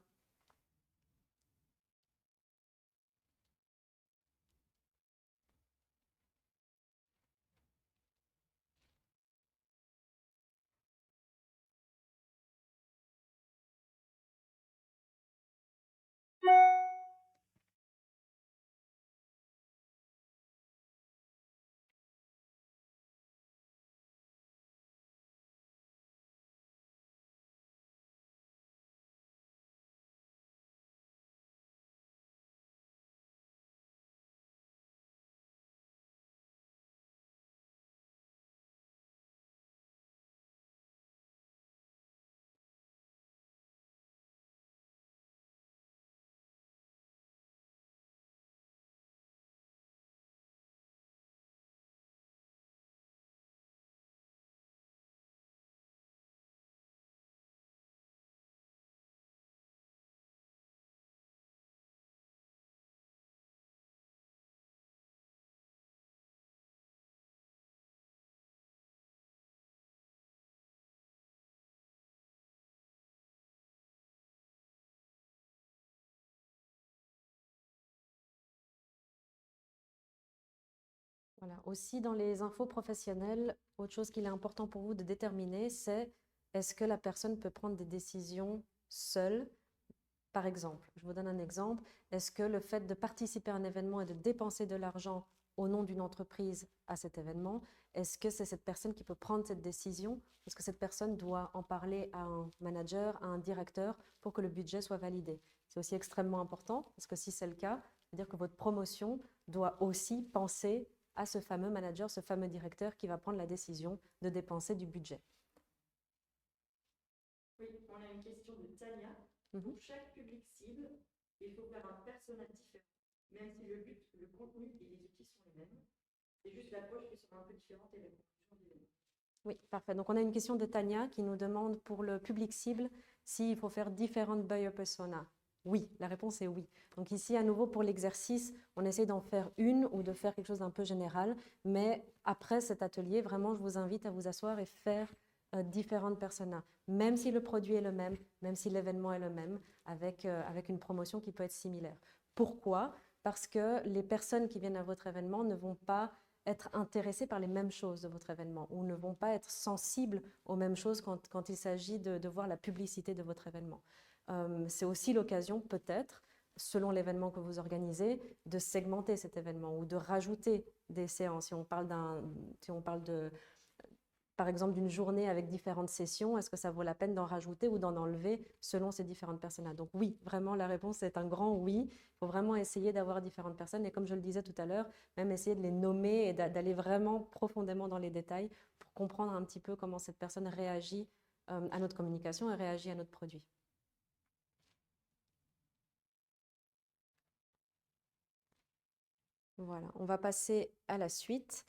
B: Voilà. Aussi, dans les infos professionnelles, autre chose qu'il est important pour vous de déterminer, c'est est-ce que la personne peut prendre des décisions seule. Par exemple, je vous donne un exemple, est-ce que le fait de participer à un événement et de dépenser de l'argent au nom d'une entreprise à cet événement, est-ce que c'est cette personne qui peut prendre cette décision? Est-ce que cette personne doit en parler à un manager, à un directeur pour que le budget soit validé? C'est aussi extrêmement important parce que si c'est le cas, c'est-à-dire que votre promotion doit aussi penser à ce fameux manager, ce fameux directeur qui va prendre la décision de dépenser du budget.
A: Oui, on a une question de Tania. Pour chaque public cible, il faut faire un persona différent, même si le but, le contenu et les outils sont les mêmes. C'est juste l'approche qui sera un peu différente et la conclusion du l'événement.
B: Oui, parfait. Donc, on a une question de Tania qui nous demande pour le public cible s'il faut faire différentes buyer personas. Oui, la réponse est oui. Donc ici, à nouveau, pour l'exercice, on essaie d'en faire une ou de faire quelque chose d'un peu général. Mais après cet atelier, vraiment, je vous invite à vous asseoir et faire différentes personas, même si le produit est le même si l'événement est le même, avec une promotion qui peut être similaire. Pourquoi? Parce que les personnes qui viennent à votre événement ne vont pas être intéressés par les mêmes choses de votre événement ou ne vont pas être sensibles aux mêmes choses quand il s'agit de voir la publicité de votre événement. C'est aussi l'occasion, peut-être, selon l'événement que vous organisez, de segmenter cet événement ou de rajouter des séances. Si on parle par exemple, d'une journée avec différentes sessions, est-ce que ça vaut la peine d'en rajouter ou d'en enlever selon ces différentes personnes-là? Donc oui, vraiment, la réponse est un grand oui. Il faut vraiment essayer d'avoir différentes personnes. Et comme je le disais tout à l'heure, même essayer de les nommer et d'aller vraiment profondément dans les détails pour comprendre un petit peu comment cette personne réagit à notre communication et réagit à notre produit. Voilà, on va passer à la suite.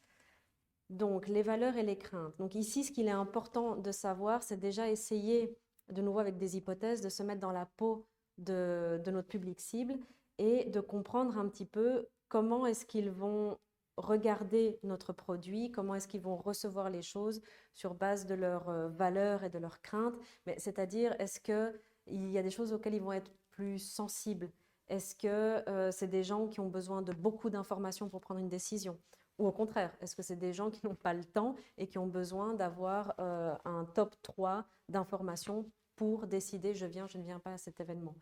B: Donc, les valeurs et les craintes. Donc ici, ce qu'il est important de savoir, c'est déjà essayer, de nouveau avec des hypothèses, de se mettre dans la peau de notre public cible et de comprendre un petit peu comment est-ce qu'ils vont regarder notre produit, comment est-ce qu'ils vont recevoir les choses sur base de leurs valeurs et de leurs craintes. Mais c'est-à-dire, est-ce qu'il y a des choses auxquelles ils vont être plus sensibles? Est-ce que c'est des gens qui ont besoin de beaucoup d'informations pour prendre une décision? Ou au contraire, est-ce que c'est des gens qui n'ont pas le temps et qui ont besoin d'avoir un top 3 d'informations pour décider je viens, je ne viens pas à cet événement?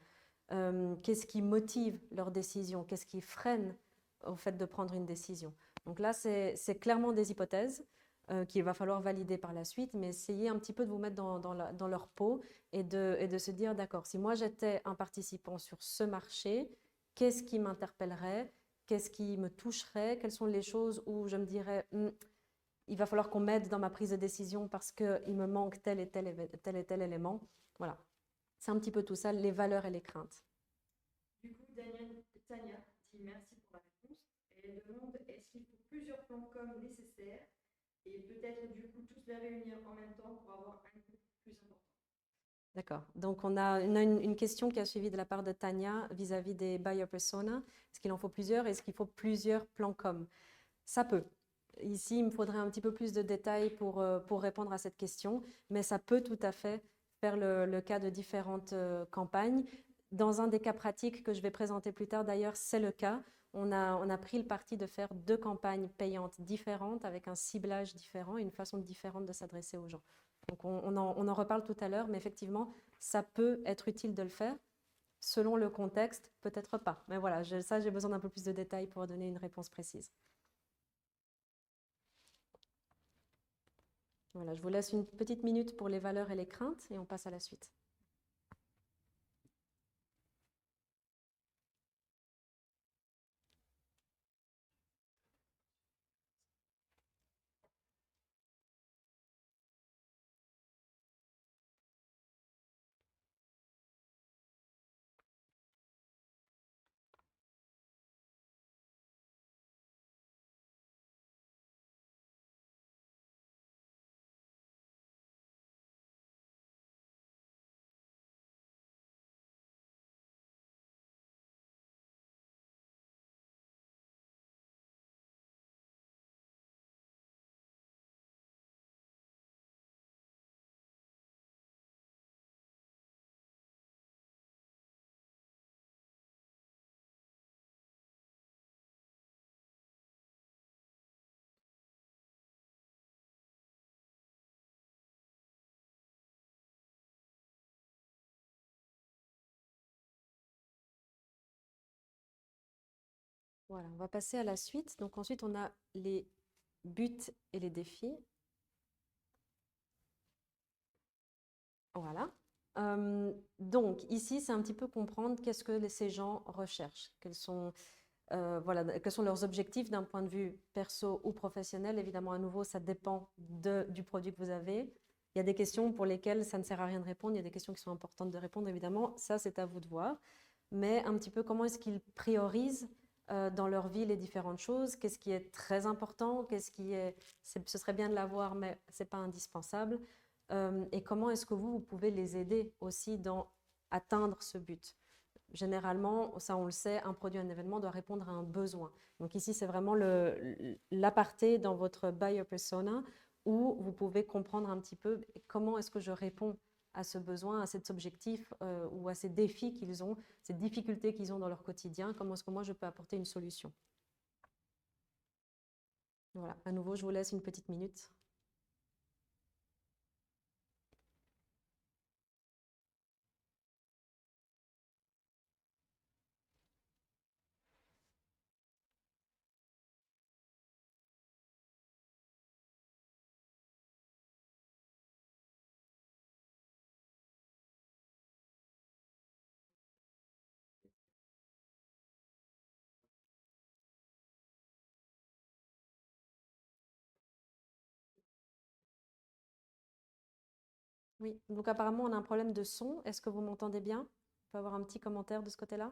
B: Qu'est-ce qui motive leur décision? Qu'est-ce qui freine au fait de prendre une décision? Donc là, c'est clairement des hypothèses qu'il va falloir valider par la suite, mais essayez un petit peu de vous mettre dans leur peau et de se dire, d'accord, si moi j'étais un participant sur ce marché, qu'est-ce qui m'interpellerait? Qu'est-ce qui me toucherait? Quelles sont les choses où je me dirais, il va falloir qu'on m'aide dans ma prise de décision parce qu'il me manque tel et tel élément. Voilà, c'est un petit peu tout ça, les valeurs et les craintes.
A: Du coup, Tania dit merci pour la réponse. Elle demande est-ce qu'il faut plusieurs plans com nécessaires et peut-être du coup tous les réunir en même temps pour avoir un groupe plus important.
B: D'accord. Donc, on a une question qui a suivi de la part de Tania vis-à-vis des buyer personas. Est-ce qu'il en faut plusieurs? Est-ce qu'il faut plusieurs plans com? Ça peut. ici, il me faudrait un petit peu plus de détails pour répondre à cette question, mais ça peut tout à fait faire le cas de différentes campagnes. Dans un des cas pratiques que je vais présenter plus tard, d'ailleurs, c'est le cas. On a pris le parti de faire 2 campagnes payantes différentes avec un ciblage différent et une façon différente de s'adresser aux gens. Donc, on en reparle tout à l'heure, mais effectivement, ça peut être utile de le faire. Selon le contexte, peut-être pas. Mais voilà, ça, j'ai besoin d'un peu plus de détails pour donner une réponse précise. Voilà, je vous laisse une petite minute pour les valeurs et les craintes et on passe à la suite. Voilà, on va passer à la suite. Donc ensuite, on a les buts et les défis. Voilà. Donc ici, c'est un petit peu comprendre qu'est-ce que ces gens recherchent, voilà, quels sont leurs objectifs d'un point de vue perso ou professionnel. Évidemment, à nouveau, ça dépend du produit que vous avez. Il y a des questions pour lesquelles ça ne sert à rien de répondre. Il y a des questions qui sont importantes de répondre, évidemment. Ça, c'est à vous de voir. Mais un petit peu comment est-ce qu'ils priorisent dans leur vie les différentes choses. Qu'est-ce qui est très important, ce serait bien de l'avoir, mais ce n'est pas indispensable. Et comment est-ce que vous pouvez les aider aussi dans atteindre ce but. Généralement, ça on le sait, un produit, un événement doit répondre à un besoin. Donc ici, c'est vraiment l'aparté dans votre buyer persona où vous pouvez comprendre un petit peu comment est-ce que je réponds à ce besoin, à cet objectif ou à ces défis qu'ils ont, ces difficultés qu'ils ont dans leur quotidien, comment est-ce que moi je peux apporter une solution. Voilà, à nouveau, je vous laisse une petite minute. Oui, donc apparemment, on a un problème de son. Est-ce que vous m'entendez bien? On peut avoir un petit commentaire de ce côté-là?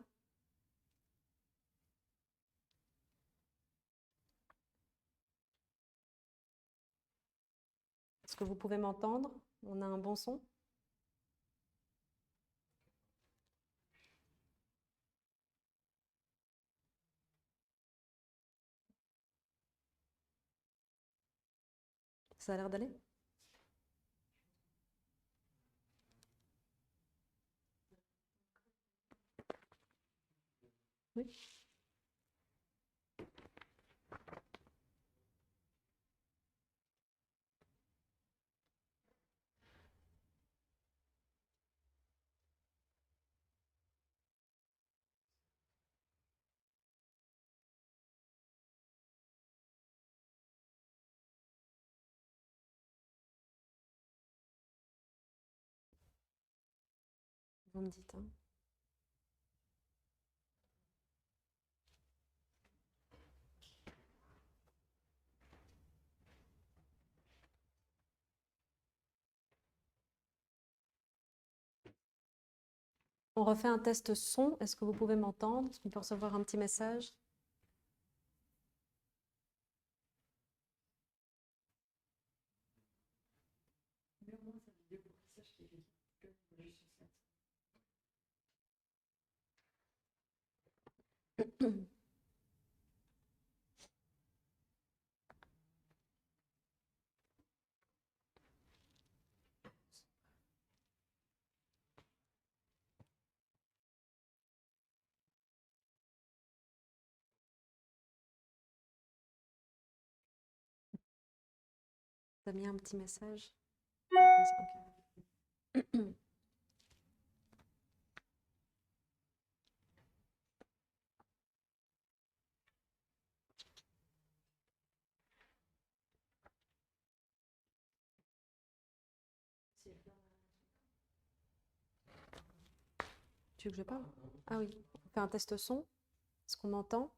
B: Est-ce que vous pouvez m'entendre? On a un bon son? Ça a l'air d'aller? Oui. Vous me dites, hein. On refait un test son. Est-ce que vous pouvez m'entendre? Est-ce qu'on peut recevoir un petit message? Tu as mis un petit message. Ok. Tu veux que je parle? Ah oui, on fait un test son. Est-ce qu'on m'entend?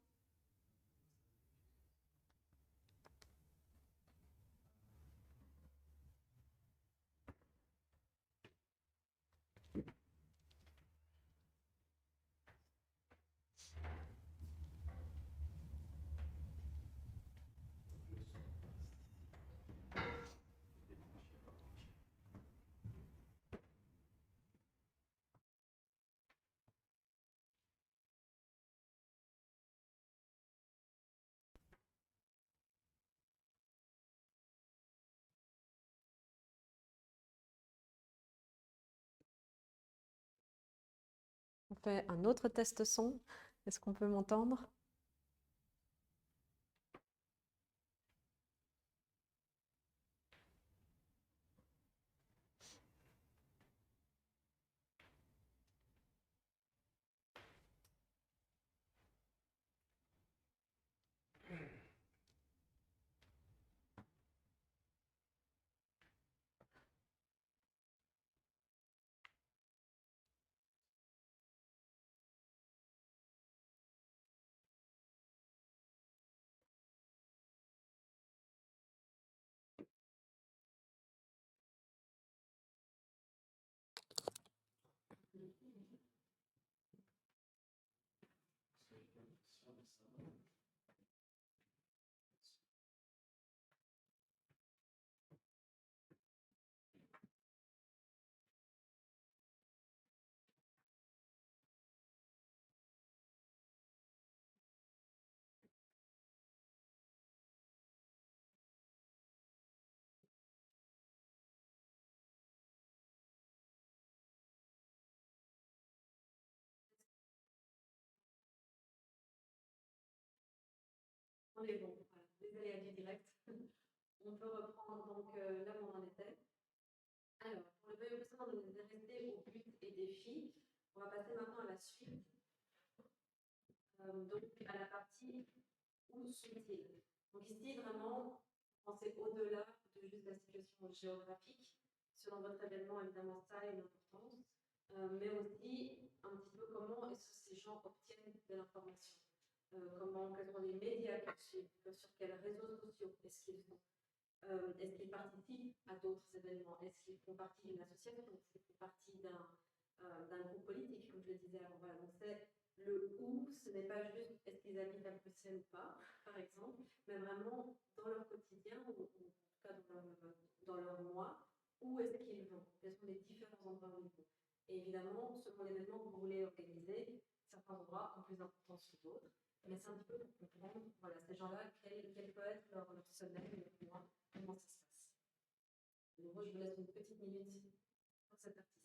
B: On fait un autre test son. Est-ce qu'on peut m'entendre? On est bon. Voilà. Désolée à du direct. On peut reprendre donc là où on en était. Alors, pour le feuille précédent, on était resté au but et défi. On va passer maintenant à la suite. Donc, à la partie où sont-ils? Donc ici, vraiment, pensez au-delà de juste la situation géographique. Selon votre événement, évidemment, ça a une importance. Mais aussi un petit peu comment est-ce que ces gens obtiennent de l'information. Quels sont les médias qu'ils suivent, sur quels réseaux sociaux est-ce qu'ils sont. Est-ce qu'ils participent à d'autres événements? Est-ce qu'ils font partie d'une association? Est-ce qu'ils font partie d'un groupe politique, comme je le disais avant? Voilà, donc c'est le où, ce n'est pas juste est-ce qu'ils habitent à Bruxelles ou pas, par exemple, mais vraiment dans leur quotidien, ou en tout cas dans leur mois, où est-ce qu'ils vont? Quels sont les différents endroits où ils vont? Et évidemment, selon l'événement que vous voulez organiser, certains endroits ont plus d'importance que d'autres. Mais c'est un petit peu pour comprendre, voilà, ces gens-là, quel peut être leur semaine, leur mois, comment ça se passe. Donc, moi, je vous laisse une petite minute pour cette partie-ci.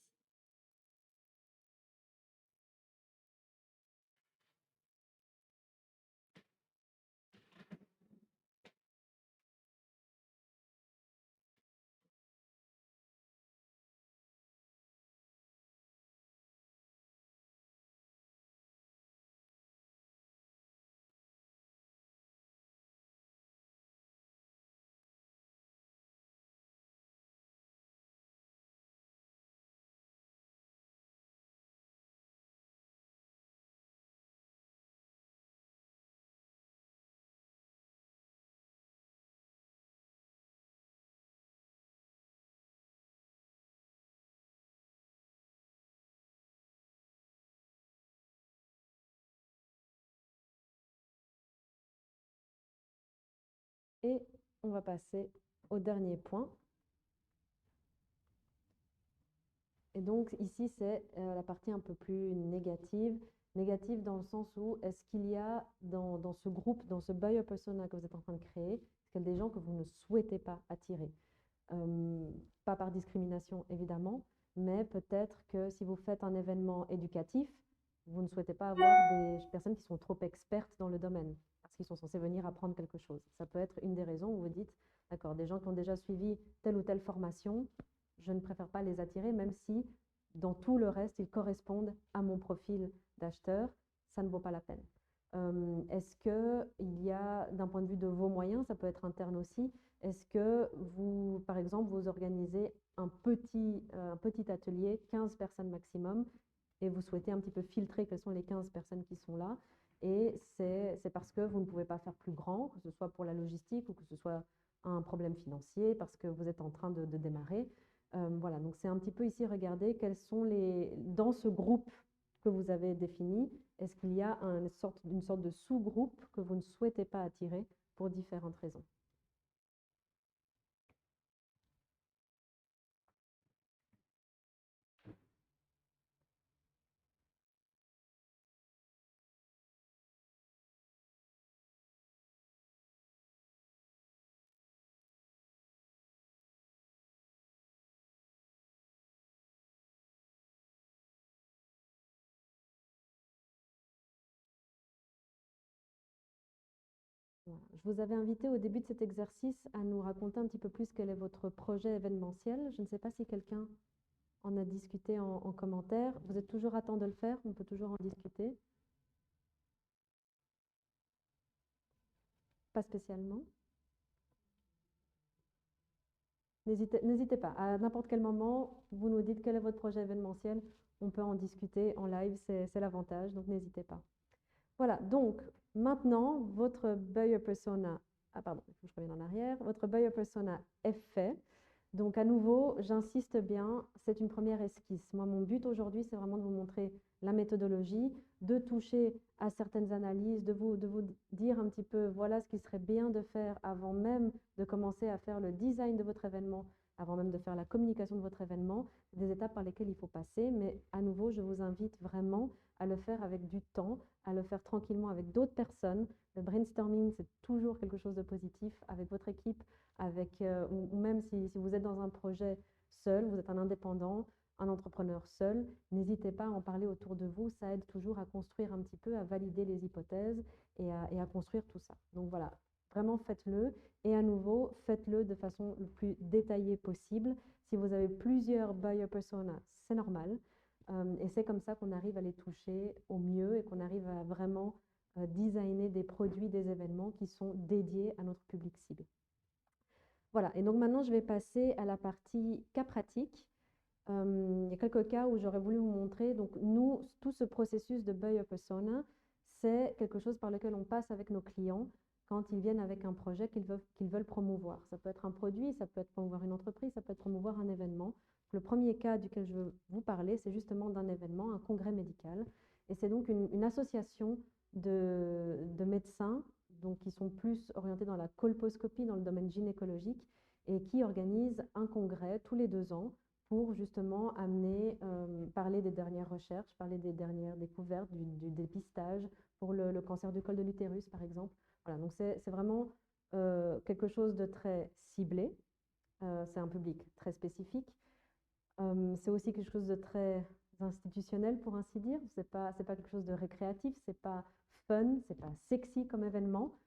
B: Et on va passer au dernier point. Et donc ici, c'est la partie un peu plus négative. Négative dans le sens où est-ce qu'il y a dans ce groupe, dans ce buyer persona que vous êtes en train de créer, est-ce qu'il y a des gens que vous ne souhaitez pas attirer? Pas par discrimination, évidemment, mais peut-être que si vous faites un événement éducatif, vous ne souhaitez pas avoir des personnes qui sont trop expertes dans le domaine, parce qu'ils sont censés venir apprendre quelque chose. Ça peut être une des raisons où vous dites, D'accord, des gens qui ont déjà suivi telle ou telle formation, je ne préfère pas les attirer, même si dans tout le reste, ils correspondent à mon profil d'acheteur, ça ne vaut pas la peine. Est-ce qu'il y a, d'un point de vue de vos moyens, ça peut être interne aussi, est-ce que vous, par exemple, vous organisez un petit atelier, 15 personnes maximum, et vous souhaitez un petit peu filtrer quelles sont les 15 personnes qui sont là, et c'est parce que vous ne pouvez pas faire plus grand, que ce soit pour la logistique ou que ce soit un problème financier, parce que vous êtes en train de démarrer. Voilà, donc c'est un petit peu ici, regardez quels sont dans ce groupe que vous avez défini, est-ce qu'il y a une sorte de sous-groupe que vous ne souhaitez pas attirer pour différentes raisons? Voilà. Je vous avais invité au début de cet exercice à nous raconter un petit peu plus quel est votre projet événementiel. Je ne sais pas si quelqu'un en a discuté en commentaire. Vous êtes toujours à temps de le faire, on peut toujours en discuter. Pas spécialement. N'hésitez pas, à n'importe quel moment, vous nous dites quel est votre projet événementiel, on peut en discuter en live, c'est l'avantage, donc n'hésitez pas. Voilà, donc maintenant, votre buyer persona, ah pardon, il faut que je revienne en arrière, votre buyer persona est fait. Donc à nouveau, j'insiste bien, c'est une première esquisse. Moi, mon but aujourd'hui, c'est vraiment de vous montrer la méthodologie, de toucher à certaines analyses, de vous dire un petit peu, voilà ce qui serait bien de faire avant même de commencer à faire le design de votre événement, avant même de faire la communication de votre événement, des étapes par lesquelles il faut passer. Mais à nouveau, je vous invite vraiment à le faire avec du temps, à le faire tranquillement avec d'autres personnes. Le brainstorming, c'est toujours quelque chose de positif avec votre équipe, ou même si vous êtes dans un projet seul, vous êtes un indépendant, un entrepreneur seul, n'hésitez pas à en parler autour de vous, ça aide toujours à construire un petit peu, à valider les hypothèses et à construire tout ça. Donc voilà, vraiment faites-le et à nouveau, faites-le de façon le plus détaillée possible. Si vous avez plusieurs buyer personas, c'est normal. Et c'est comme ça qu'on arrive à les toucher au mieux et qu'on arrive à vraiment designer des produits, des événements qui sont dédiés à notre public cible. Voilà, et donc maintenant je vais passer à la partie cas pratique. Il y a quelques cas où j'aurais voulu vous montrer. Donc nous, tout ce processus de buyer persona, c'est quelque chose par lequel on passe avec nos clients quand ils viennent avec un projet qu'ils veulent promouvoir. Ça peut être un produit, ça peut être promouvoir une entreprise, ça peut être promouvoir un événement. Le premier cas duquel je veux vous parler, c'est justement d'un événement, un congrès médical. Et c'est donc une association de médecins donc qui sont plus orientés dans la colposcopie, dans le domaine gynécologique, et qui organisent un congrès tous les 2 ans pour justement parler des dernières recherches, parler des dernières découvertes, du dépistage pour le cancer du col de l'utérus, par exemple. Voilà, donc c'est vraiment quelque chose de très ciblé. C'est un public très spécifique. C'est aussi quelque chose de très institutionnel, pour ainsi dire. C'est pas quelque chose de récréatif, c'est pas fun, c'est pas sexy comme événement.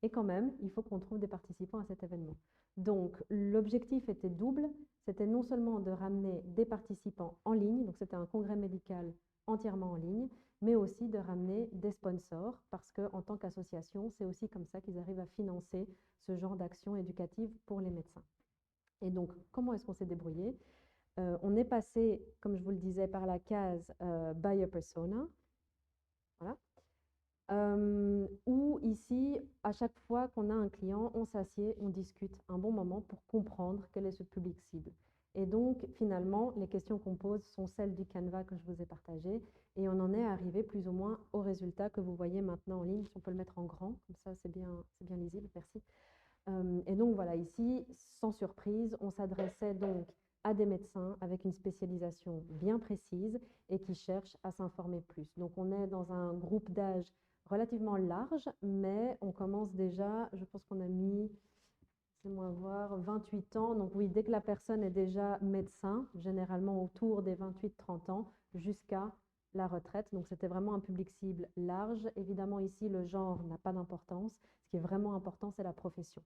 B: Et quand même, il faut qu'on trouve des participants à cet événement. Donc, l'objectif était double. C'était non seulement de ramener des participants en ligne, donc c'était un congrès médical entièrement en ligne, mais aussi de ramener des sponsors, parce qu'en tant qu'association, c'est aussi comme ça qu'ils arrivent à financer ce genre d'action éducative pour les médecins. Et donc, comment est-ce qu'on s'est débrouillé? On est passé, comme je vous le disais, par la case Buyer Persona. Voilà. Où ici, à chaque fois qu'on a un client, on s'assied, on discute un bon moment pour comprendre quel est ce public cible. Et donc, finalement, les questions qu'on pose sont celles du Canva que je vous ai partagé. Et on en est arrivé plus ou moins au résultat que vous voyez maintenant en ligne. Si on peut le mettre en grand, comme ça c'est bien lisible, merci. Et donc voilà, ici, sans surprise, on s'adressait donc à des médecins avec une spécialisation bien précise et qui cherchent à s'informer plus. Donc on est dans un groupe d'âge relativement large, mais on commence déjà, je pense qu'on a mis, laissez-moi voir, 28 ans. Donc oui, dès que la personne est déjà médecin, généralement autour des 28-30 ans, jusqu'à la retraite. Donc c'était vraiment un public cible large. Évidemment, ici, le genre n'a pas d'importance. Ce qui est vraiment important, c'est la profession.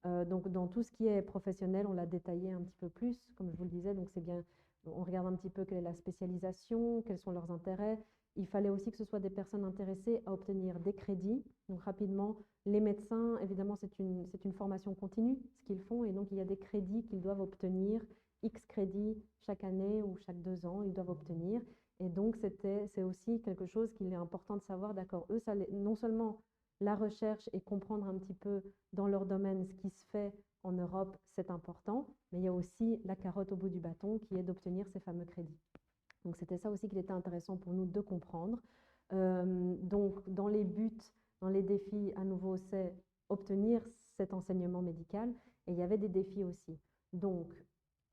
B: Donc, dans tout ce qui est professionnel, on l'a détaillé un petit peu plus, comme je vous le disais. Donc, c'est bien, on regarde un petit peu quelle est la spécialisation, quels sont leurs intérêts. Il fallait aussi que ce soit des personnes intéressées à obtenir des crédits. Donc, rapidement, les médecins, évidemment, c'est une formation continue, ce qu'ils font. Et donc, il y a des crédits qu'ils doivent obtenir, X crédits chaque année ou chaque 2 ans, ils doivent obtenir. Et donc, c'est aussi quelque chose qu'il est important de savoir, d'accord, eux, non seulement la recherche et comprendre un petit peu dans leur domaine ce qui se fait en Europe, c'est important, mais il y a aussi la carotte au bout du bâton qui est d'obtenir ces fameux crédits. Donc c'était ça aussi qu'il était intéressant pour nous de comprendre. Donc dans les buts, dans les défis, à nouveau, c'est obtenir cet enseignement médical et il y avait des défis aussi. Donc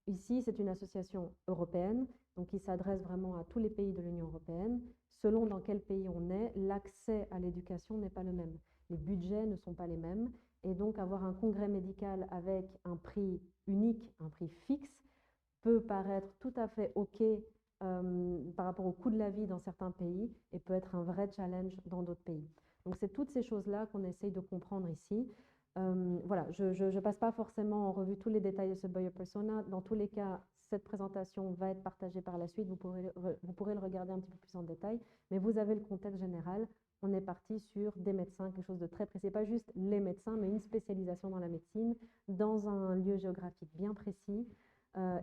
B: ici, c'est une association européenne, donc qui s'adresse vraiment à tous les pays de l'Union européenne. Selon dans quel pays on est, l'accès à l'éducation n'est pas le même. Les budgets ne sont pas les mêmes. Et donc, avoir un congrès médical avec un prix unique, un prix fixe, peut paraître tout à fait OK par rapport au coût de la vie dans certains pays et peut être un vrai challenge dans d'autres pays. Donc, c'est toutes ces choses-là qu'on essaye de comprendre ici. Voilà, je ne passe pas forcément en revue tous les détails de ce Buyer Persona. Dans tous les cas, cette présentation va être partagée par la suite. Vous pourrez le regarder un petit peu plus en détail, mais vous avez le contexte général. On est parti sur des médecins, quelque chose de très précis, pas juste les médecins, mais une spécialisation dans la médecine, dans un lieu géographique bien précis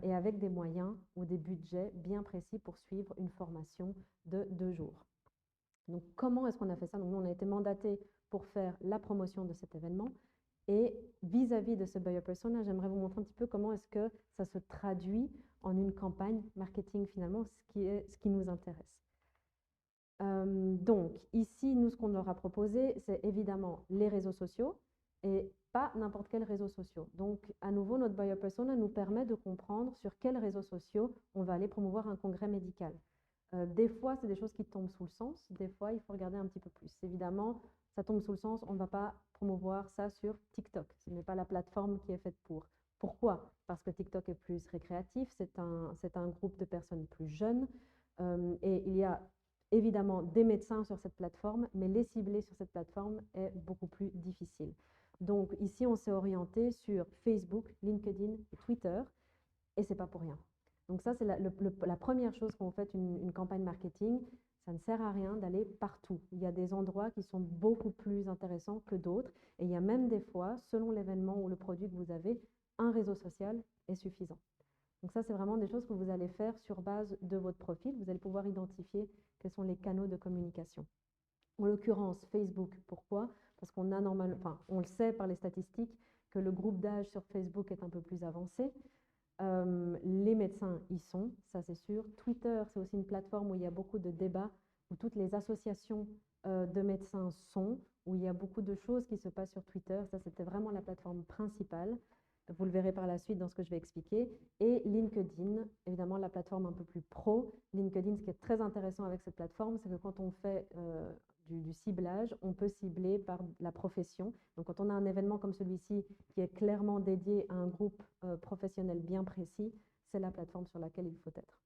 B: et avec des moyens ou des budgets bien précis pour suivre une formation de 2 jours. Donc, comment est-ce qu'on a fait ça? Donc, nous, on a été mandaté pour faire la promotion de cet événement. Et vis-à-vis de ce buyer persona, j'aimerais vous montrer un petit peu comment est-ce que ça se traduit en une campagne marketing finalement, ce qui nous intéresse. Donc ici, nous, ce qu'on leur a proposé, c'est évidemment les réseaux sociaux et pas n'importe quels réseaux sociaux. Donc à nouveau, notre buyer persona nous permet de comprendre sur quels réseaux sociaux on va aller promouvoir un congrès médical. Des fois, c'est des choses qui tombent sous le sens. Des fois, il faut regarder un petit peu plus. Évidemment, ça tombe sous le sens, on ne va pas promouvoir ça sur TikTok. Ce n'est pas la plateforme qui est faite pour. Pourquoi? Parce que TikTok est plus récréatif, c'est un groupe de personnes plus jeunes et il y a évidemment des médecins sur cette plateforme, mais les cibler sur cette plateforme est beaucoup plus difficile. Donc ici, on s'est orienté sur Facebook, LinkedIn et Twitter et ce n'est pas pour rien. Donc ça, c'est la première chose quand vous faites une campagne marketing. Ça ne sert à rien d'aller partout. Il y a des endroits qui sont beaucoup plus intéressants que d'autres. Et il y a même des fois, selon l'événement ou le produit que vous avez, un réseau social est suffisant. Donc ça, c'est vraiment des choses que vous allez faire sur base de votre profil. Vous allez pouvoir identifier quels sont les canaux de communication. En l'occurrence, Facebook. Pourquoi? Parce qu'on a normalement, on le sait par les statistiques, que le groupe d'âge sur Facebook est un peu plus avancé. Les médecins y sont, ça c'est sûr. Twitter, c'est aussi une plateforme où il y a beaucoup de débats, où toutes les associations de médecins sont, où il y a beaucoup de choses qui se passent sur Twitter. Ça, c'était vraiment la plateforme principale. Vous le verrez par la suite dans ce que je vais expliquer. Et LinkedIn, évidemment, la plateforme un peu plus pro. LinkedIn, ce qui est très intéressant avec cette plateforme, c'est que quand on fait du ciblage, on peut cibler par la profession. Donc, quand on a un événement comme celui-ci qui est clairement dédié à un groupe professionnel bien précis, c'est la plateforme sur laquelle il faut être.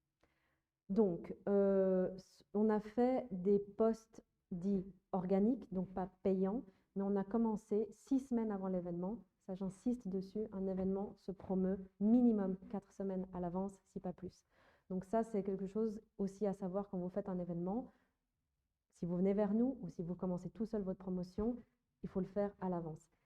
B: Donc, on a fait des posts dits organiques, donc pas payants, mais on a commencé 6 semaines avant l'événement. Ça, j'insiste dessus, un événement se promeut minimum 4 semaines à l'avance, si pas plus. Donc ça, c'est quelque chose aussi à savoir quand vous faites un événement. Si vous venez vers nous ou si vous commencez tout seul votre promotion, il faut le faire à l'avance.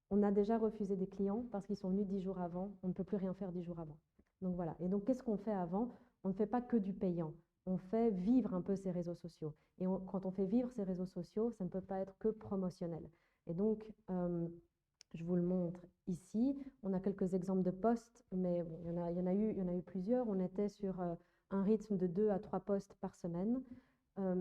B: On a déjà refusé des clients parce qu'ils sont venus 10 jours avant. On ne peut plus rien faire 10 jours avant. Donc voilà. Et donc, qu'est-ce qu'on fait avant? On ne fait pas que du payant. On fait vivre un peu ces réseaux sociaux. Et quand on fait vivre ces réseaux sociaux, ça ne peut pas être que promotionnel. Et donc, je vous le montre ici. On a quelques exemples de posts, mais bon, il y en a eu plusieurs. On était sur un rythme de 2 à 3 posts par semaine.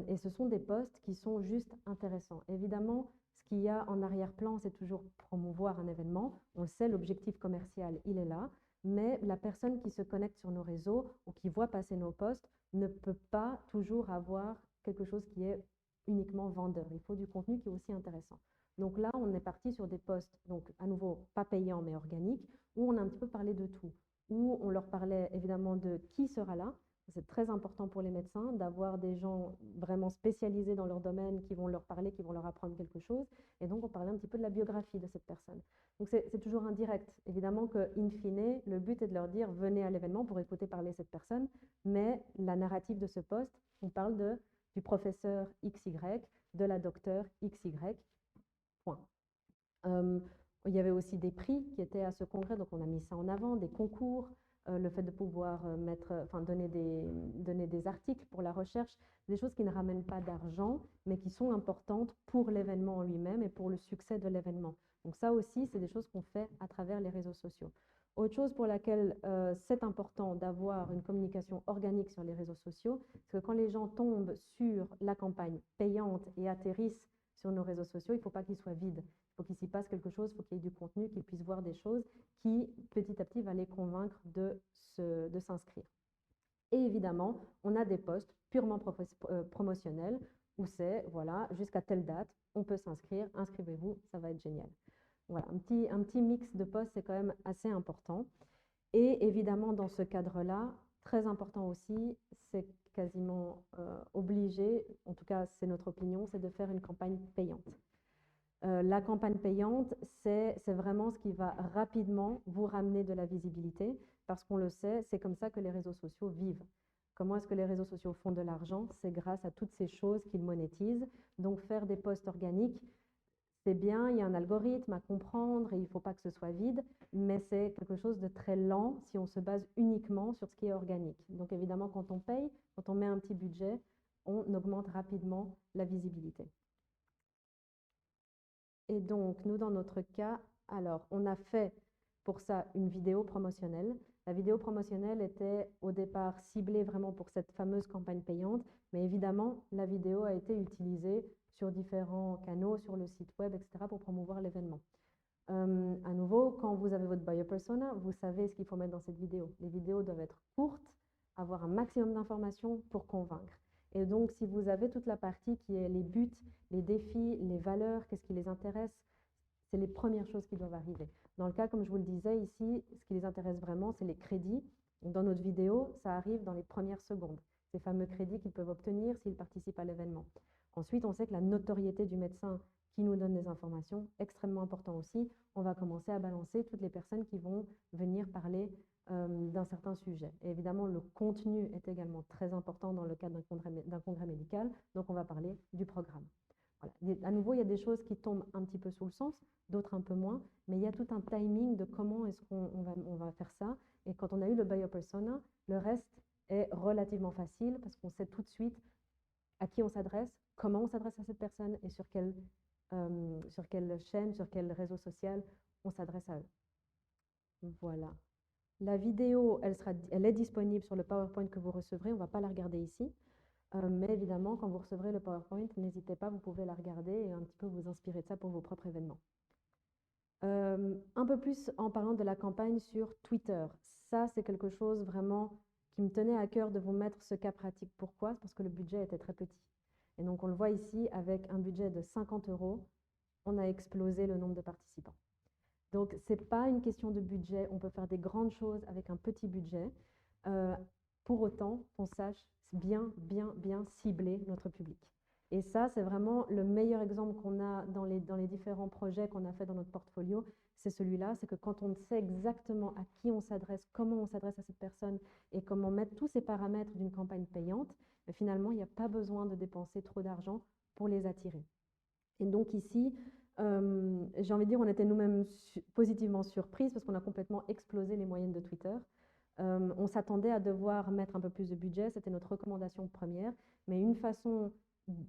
B: Et ce sont des posts qui sont juste intéressants. Évidemment, ce qu'il y a en arrière-plan, c'est toujours promouvoir un événement. On le sait, l'objectif commercial, il est là. Mais la personne qui se connecte sur nos réseaux ou qui voit passer nos posts ne peut pas toujours avoir quelque chose qui est uniquement vendeur. Il faut du contenu qui est aussi intéressant. Donc là, on est parti sur des posts, donc à nouveau, pas payants mais organiques, où on a un petit peu parlé de tout. Où on leur parlait évidemment de qui sera là. C'est très important pour les médecins d'avoir des gens vraiment spécialisés dans leur domaine qui vont leur parler, qui vont leur apprendre quelque chose. Et donc, on parlait un petit peu de la biographie de cette personne. Donc, c'est toujours indirect. Évidemment que, in fine, le but est de leur dire, venez à l'événement pour écouter parler cette personne. Mais la narrative de ce poste, on parle du professeur XY, de la docteure XY, point. Il y avait aussi des prix qui étaient à ce congrès, donc on a mis ça en avant, des concours, le fait de pouvoir donner des articles pour la recherche, des choses qui ne ramènent pas d'argent, mais qui sont importantes pour l'événement en lui-même et pour le succès de l'événement. Donc ça aussi, c'est des choses qu'on fait à travers les réseaux sociaux. Autre chose pour laquelle c'est important d'avoir une communication organique sur les réseaux sociaux, c'est que quand les gens tombent sur la campagne payante et atterrissent sur nos réseaux sociaux, il ne faut pas qu'ils soient vides. Il faut qu'il s'y passe quelque chose, il faut qu'il y ait du contenu, qu'ils puissent voir des choses qui, petit à petit, va les convaincre de s'inscrire. Et évidemment, on a des posts purement promotionnels où c'est, voilà, jusqu'à telle date, on peut s'inscrire, inscrivez-vous, ça va être génial. Voilà, un petit mix de posts, c'est quand même assez important. Et évidemment, dans ce cadre-là, très important aussi, c'est quasiment obligé, en tout cas c'est notre opinion, c'est de faire une campagne payante. La campagne payante, c'est vraiment ce qui va rapidement vous ramener de la visibilité, parce qu'on le sait, c'est comme ça que les réseaux sociaux vivent. Comment est-ce que les réseaux sociaux font de l'argent? C'est grâce à toutes ces choses qu'ils monétisent. Donc faire des posts organiques, c'est bien, il y a un algorithme à comprendre et il ne faut pas que ce soit vide, mais c'est quelque chose de très lent si on se base uniquement sur ce qui est organique. Donc évidemment, quand on paye, quand on met un petit budget, on augmente rapidement la visibilité. Et donc, nous, dans notre cas, alors, on a fait pour ça une vidéo promotionnelle. La vidéo promotionnelle était au départ ciblée vraiment pour cette fameuse campagne payante, mais évidemment, la vidéo a été utilisée sur différents canaux, sur le site web, etc., pour promouvoir l'événement. À nouveau, quand vous avez votre buyer persona, vous savez ce qu'il faut mettre dans cette vidéo. Les vidéos doivent être courtes, avoir un maximum d'informations pour convaincre. Et donc, si vous avez toute la partie qui est les buts, les défis, les valeurs, qu'est-ce qui les intéresse, c'est les premières choses qui doivent arriver. Dans le cas, comme je vous le disais ici, ce qui les intéresse vraiment, c'est les crédits. Dans notre vidéo, ça arrive dans les premières secondes, ces fameux crédits qu'ils peuvent obtenir s'ils participent à l'événement. Ensuite, on sait que la notoriété du médecin qui nous donne des informations, extrêmement important aussi. On va commencer à balancer toutes les personnes qui vont venir parler d'un certain sujet. Et évidemment, le contenu est également très important dans le cadre d'un congrès médical, donc on va parler du programme. Voilà. À nouveau, il y a des choses qui tombent un petit peu sous le sens, d'autres un peu moins, mais il y a tout un timing de comment est-ce qu'on va faire ça. Et quand on a eu le buyer persona, le reste est relativement facile parce qu'on sait tout de suite à qui on s'adresse, comment on s'adresse à cette personne et sur quelle chaîne, sur quel réseau social on s'adresse à eux. Voilà. La vidéo, elle est disponible sur le PowerPoint que vous recevrez. On ne va pas la regarder ici. Mais évidemment, quand vous recevrez le PowerPoint, n'hésitez pas, vous pouvez la regarder et un petit peu vous inspirer de ça pour vos propres événements. Un peu plus en parlant de la campagne sur Twitter. Ça, c'est quelque chose vraiment qui me tenait à cœur de vous mettre ce cas pratique. Pourquoi? Parce que le budget était très petit. Et donc, on le voit ici, avec un budget de 50 €, on a explosé le nombre de participants. Donc, ce n'est pas une question de budget. On peut faire des grandes choses avec un petit budget. Pour autant, qu'on sache bien cibler notre public. Et ça, c'est vraiment le meilleur exemple qu'on a dans les différents projets qu'on a fait dans notre portfolio. C'est celui-là, c'est que quand on sait exactement à qui on s'adresse, comment on s'adresse à cette personne et comment mettre tous ces paramètres d'une campagne payante, finalement, il n'y a pas besoin de dépenser trop d'argent pour les attirer. Et donc ici, j'ai envie de dire, on était nous-mêmes positivement surprises parce qu'on a complètement explosé les moyennes de Twitter. On s'attendait à devoir mettre un peu plus de budget, c'était notre recommandation première, mais une façon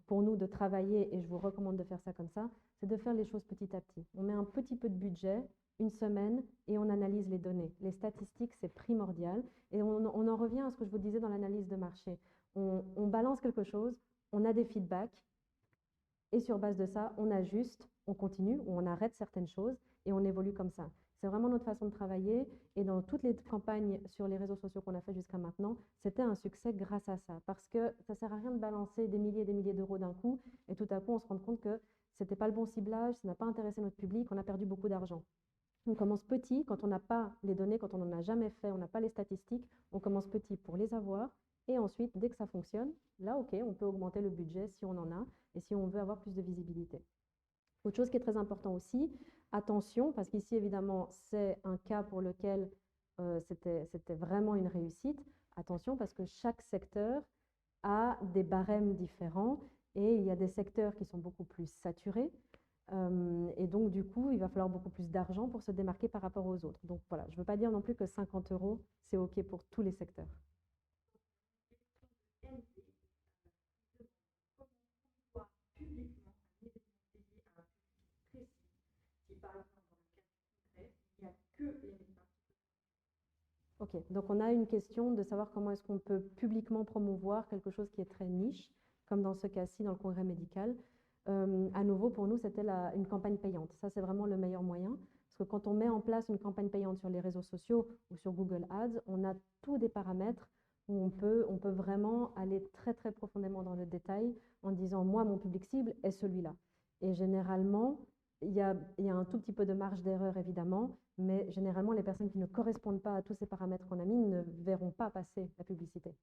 B: pour nous de travailler, et je vous recommande de faire ça comme ça, c'est de faire les choses petit à petit. On met un petit peu de budget, une semaine, et on analyse les données. Les statistiques, c'est primordial, et on en revient à ce que je vous disais dans l'analyse de marché. On balance quelque chose, on a des feedbacks, et sur base de ça, on ajuste, on continue, ou on arrête certaines choses, et on évolue comme ça. C'est vraiment notre façon de travailler. Et dans toutes les campagnes sur les réseaux sociaux qu'on a fait jusqu'à maintenant, c'était un succès grâce à ça. Parce que ça ne sert à rien de balancer des milliers d'euros d'un coup. Et tout à coup, on se rend compte que ce n'était pas le bon ciblage, ça n'a pas intéressé notre public, on a perdu beaucoup d'argent. On commence petit, quand on n'a pas les données, quand on n'en a jamais fait, on n'a pas les statistiques, on commence petit pour les avoir. Et ensuite, dès que ça fonctionne, là, OK, on peut augmenter le budget si on en a et si on veut avoir plus de visibilité. Autre chose qui est très important aussi, attention, parce qu'ici, évidemment, c'est un cas pour lequel c'était vraiment une réussite. Attention, parce que chaque secteur a des barèmes différents et il y a des secteurs qui sont beaucoup plus saturés. Et donc, du coup, il va falloir beaucoup plus d'argent pour se démarquer par rapport aux autres. Donc, voilà, je ne veux pas dire non plus que 50 €, c'est OK pour tous les secteurs. Ok, donc on a une question de savoir comment est-ce qu'on peut publiquement promouvoir quelque chose qui est très niche, comme dans ce cas-ci, dans le congrès médical. À nouveau, pour nous, c'était une campagne payante. Ça, c'est vraiment le meilleur moyen. Parce que quand on met en place une campagne payante sur les réseaux sociaux ou sur Google Ads, on a tous des paramètres où on peut vraiment aller très, très profondément dans le détail en disant, moi, mon public cible est celui-là. Et généralement, il y a un tout petit peu de marge d'erreur, évidemment, mais généralement, les personnes qui ne correspondent pas à tous ces paramètres qu'on a mis ne verront pas passer la publicité.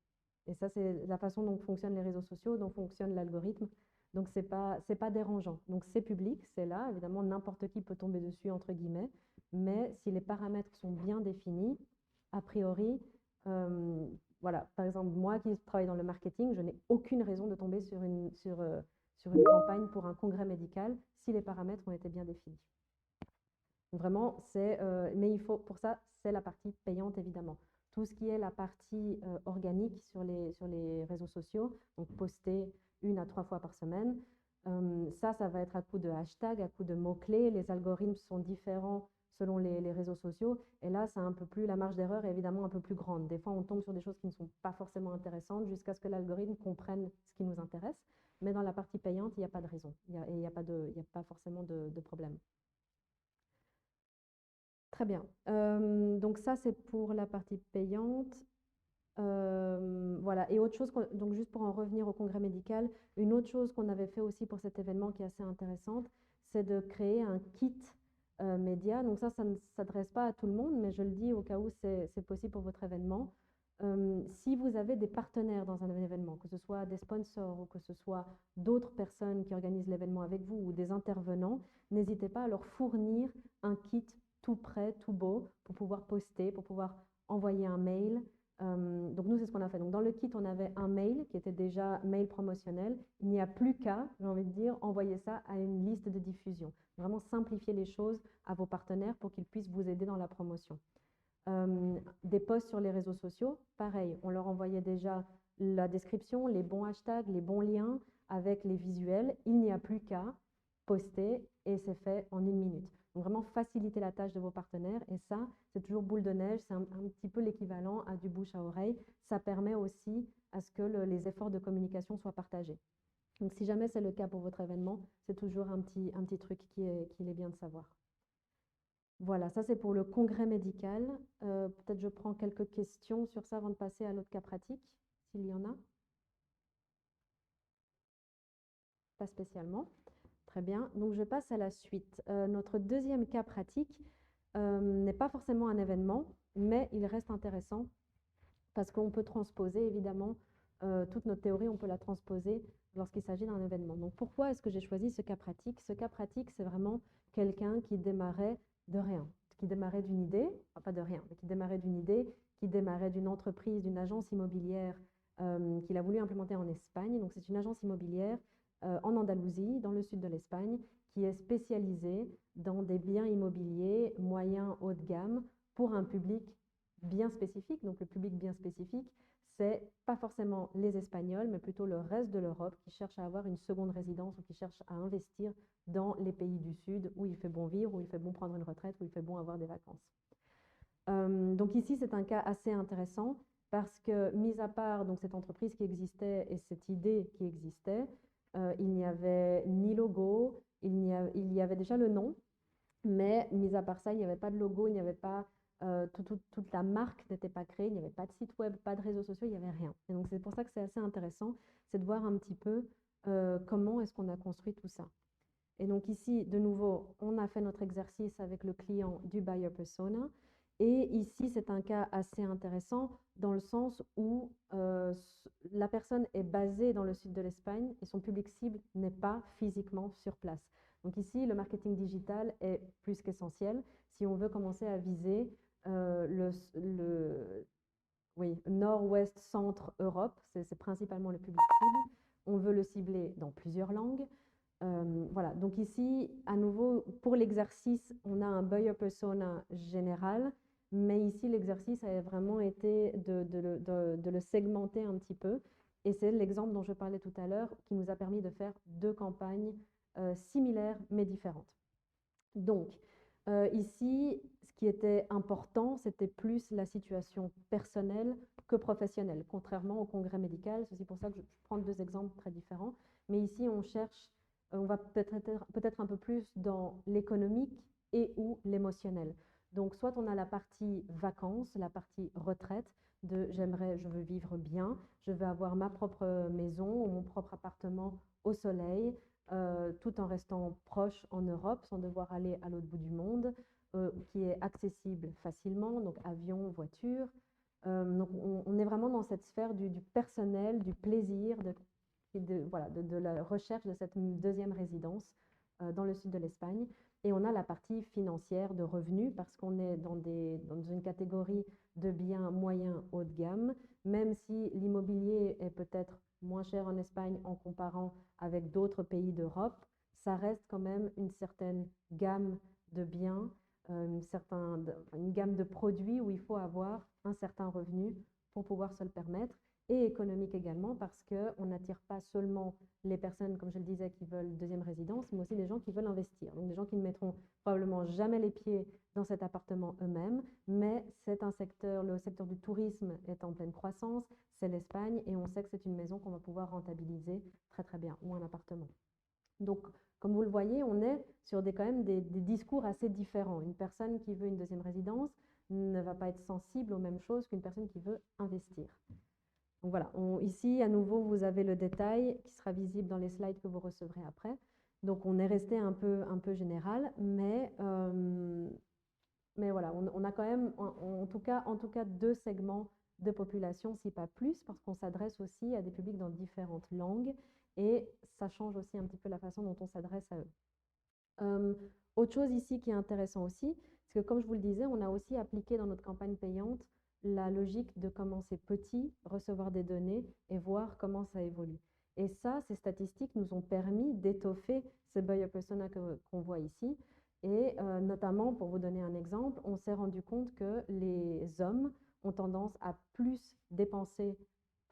B: Et ça, c'est la façon dont fonctionnent les réseaux sociaux, dont fonctionne l'algorithme. Donc, c'est pas dérangeant. Donc, c'est public, c'est là. Évidemment, n'importe qui peut tomber dessus, entre guillemets. Mais si les paramètres sont bien définis, a priori, voilà. Par exemple, moi qui travaille dans le marketing, je n'ai aucune raison de tomber sur une campagne pour un congrès médical si les paramètres ont été bien définis. Vraiment, mais il faut, pour ça, c'est la partie payante, évidemment. Tout ce qui est la partie organique sur les réseaux sociaux, donc poster 1 à 3 fois par semaine, ça va être à coup de hashtag, à coup de mots-clés. Les algorithmes sont différents selon les réseaux sociaux. Et là, c'est un peu plus, la marge d'erreur est évidemment un peu plus grande. Des fois, on tombe sur des choses qui ne sont pas forcément intéressantes jusqu'à ce que l'algorithme comprenne ce qui nous intéresse. Mais dans la partie payante, il n'y a pas de raison. Il n'y a pas forcément de problème. Très bien. Donc ça, c'est pour la partie payante. Voilà. Et autre chose, donc juste pour en revenir au congrès médical, une autre chose qu'on avait fait aussi pour cet événement qui est assez intéressante, c'est de créer un kit média. Donc ça ne s'adresse pas à tout le monde, mais je le dis au cas où c'est possible pour votre événement. Si vous avez des partenaires dans un événement, que ce soit des sponsors ou que ce soit d'autres personnes qui organisent l'événement avec vous ou des intervenants, n'hésitez pas à leur fournir un kit tout prêt, tout beau, pour pouvoir poster, pour pouvoir envoyer un mail. Donc nous, c'est ce qu'on a fait. Donc dans le kit, on avait un mail qui était déjà mail promotionnel. Il n'y a plus qu'à, j'ai envie de dire, envoyer ça à une liste de diffusion. Vraiment simplifier les choses à vos partenaires pour qu'ils puissent vous aider dans la promotion. Des posts sur les réseaux sociaux, pareil, on leur envoyait déjà la description, les bons hashtags, les bons liens avec les visuels. Il n'y a plus qu'à poster et c'est fait en 1 minute. Donc vraiment faciliter la tâche de vos partenaires et ça, c'est toujours boule de neige, c'est un petit peu l'équivalent à du bouche à oreille. Ça permet aussi à ce que les efforts de communication soient partagés. Donc si jamais c'est le cas pour votre événement, c'est toujours un petit truc qu'il est bien de savoir. Voilà, ça c'est pour le congrès médical. Peut-être je prends quelques questions sur ça avant de passer à l'autre cas pratique, s'il y en a. Pas spécialement. Très bien, donc je passe à la suite. Notre deuxième cas pratique n'est pas forcément un événement, mais il reste intéressant parce qu'on peut transposer évidemment toute notre théorie, on peut la transposer lorsqu'il s'agit d'un événement. Donc pourquoi est-ce que j'ai choisi ce cas pratique? Ce cas pratique, c'est vraiment quelqu'un qui démarrait de rien, qui démarrait d'une idée, enfin pas de rien, mais qui démarrait d'une idée, qui démarrait d'une entreprise, d'une agence immobilière qu'il a voulu implémenter en Espagne. Donc c'est une agence immobilière en Andalousie, dans le sud de l'Espagne, qui est spécialisée dans des biens immobiliers moyens haut de gamme pour un public bien spécifique. Donc le public bien spécifique, c'est pas forcément les Espagnols, mais plutôt le reste de l'Europe qui cherche à avoir une seconde résidence ou qui cherche à investir dans les pays du Sud où il fait bon vivre, où il fait bon prendre une retraite, où il fait bon avoir des vacances. Donc ici, c'est un cas assez intéressant parce que, mis à part donc, cette entreprise qui existait et cette idée qui existait, il n'y avait ni logo, il y avait déjà le nom, mais mis à part ça, il n'y avait pas de logo, il n'y avait pas toute la marque n'était pas créée, il n'y avait pas de site web, pas de réseaux sociaux, il n'y avait rien. Et donc c'est pour ça que c'est assez intéressant, c'est de voir un petit peu comment est-ce qu'on a construit tout ça. Et donc ici, de nouveau, on a fait notre exercice avec le client du buyer persona. Et ici, c'est un cas assez intéressant dans le sens où la personne est basée dans le sud de l'Espagne et son public cible n'est pas physiquement sur place. Donc ici, le marketing digital est plus qu'essentiel si on veut commencer à viser oui, nord-ouest, centre Europe, c'est principalement le public cible. On veut le cibler dans plusieurs langues. Voilà, donc ici, à nouveau, pour l'exercice, on a un buyer persona général, mais ici, l'exercice a vraiment été de le segmenter un petit peu. Et c'est l'exemple dont je parlais tout à l'heure qui nous a permis de faire 2 campagnes similaires mais différentes. Donc, ici, ce qui était important, c'était plus la situation personnelle que professionnelle, contrairement au congrès médical. C'est aussi pour ça que je prends 2 exemples très différents. Mais ici, on va peut-être un peu plus dans l'économique et ou l'émotionnel. Donc, soit on a la partie vacances, la partie retraite, je veux vivre bien, je veux avoir ma propre maison ou mon propre appartement au soleil, tout en restant proche en Europe, sans devoir aller à l'autre bout du monde, qui est accessible facilement, donc avion, voiture. Donc on est vraiment dans cette sphère du personnel, du plaisir, voilà, de la recherche de cette deuxième résidence dans le sud de l'Espagne. Et on a la partie financière de revenus parce qu'on est dans une catégorie de biens moyens haut de gamme, même si l'immobilier est peut-être moins cher en Espagne en comparant avec d'autres pays d'Europe, ça reste quand même une certaine gamme de biens, une gamme de produits où il faut avoir un certain revenu pour pouvoir se le permettre, et économique également parce qu'on n'attire pas seulement les personnes, comme je le disais, qui veulent deuxième résidence, mais aussi des gens qui veulent investir. Donc des gens qui ne mettront probablement jamais les pieds dans cet appartement eux-mêmes, mais c'est un secteur, le secteur du tourisme est en pleine croissance, c'est l'Espagne, et on sait que c'est une maison qu'on va pouvoir rentabiliser très très bien, ou un appartement. Donc, comme vous le voyez, on est sur quand même des discours assez différents. Une personne qui veut une deuxième résidence ne va pas être sensible aux mêmes choses qu'une personne qui veut investir. Donc voilà, ici, à nouveau, vous avez le détail qui sera visible dans les slides que vous recevrez après. Donc, on est resté un peu général, mais voilà, on a quand même, en tout cas, 2 segments de population, si pas plus, parce qu'on s'adresse aussi à des publics dans différentes langues et ça change aussi un petit peu la façon dont on s'adresse à eux. Autre chose ici qui est intéressant aussi, c'est que comme je vous le disais, on a aussi appliqué dans notre campagne payante la logique de commencer petit, recevoir des données et voir comment ça évolue. Et ça, ces statistiques nous ont permis d'étoffer ce buyer persona qu'on voit ici. Et notamment, pour vous donner un exemple, on s'est rendu compte que les hommes ont tendance à plus dépenser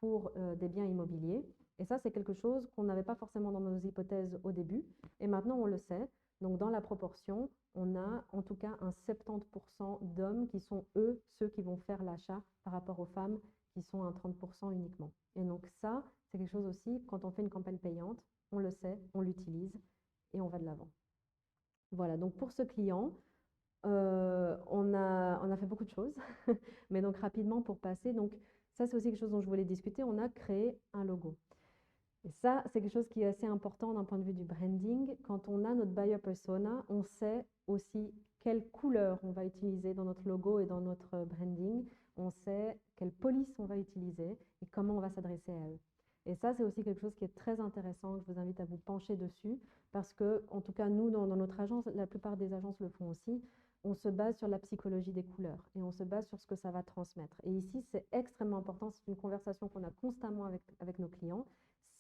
B: pour des biens immobiliers. Et ça, c'est quelque chose qu'on n'avait pas forcément dans nos hypothèses au début. Et maintenant, on le sait. Donc, dans la proportion, on a en tout cas un 70% d'hommes qui sont, eux, ceux qui vont faire l'achat par rapport aux femmes qui sont un 30% uniquement. Et donc ça, c'est quelque chose aussi, quand on fait une campagne payante, on le sait, on l'utilise et on va de l'avant. Voilà, donc pour ce client, on a fait beaucoup de choses, mais donc rapidement pour passer, donc ça c'est aussi quelque chose dont je voulais discuter, on a créé un logo. Et ça, c'est quelque chose qui est assez important d'un point de vue du branding. Quand on a notre buyer persona, on sait aussi quelle couleur on va utiliser dans notre logo et dans notre branding. On sait quelle police on va utiliser et comment on va s'adresser à eux. Et ça, c'est aussi quelque chose qui est très intéressant, que je vous invite à vous pencher dessus, parce que, en tout cas, nous, dans notre agence, la plupart des agences le font aussi, on se base sur la psychologie des couleurs et on se base sur ce que ça va transmettre. Et ici, c'est extrêmement important, c'est une conversation qu'on a constamment avec nos clients.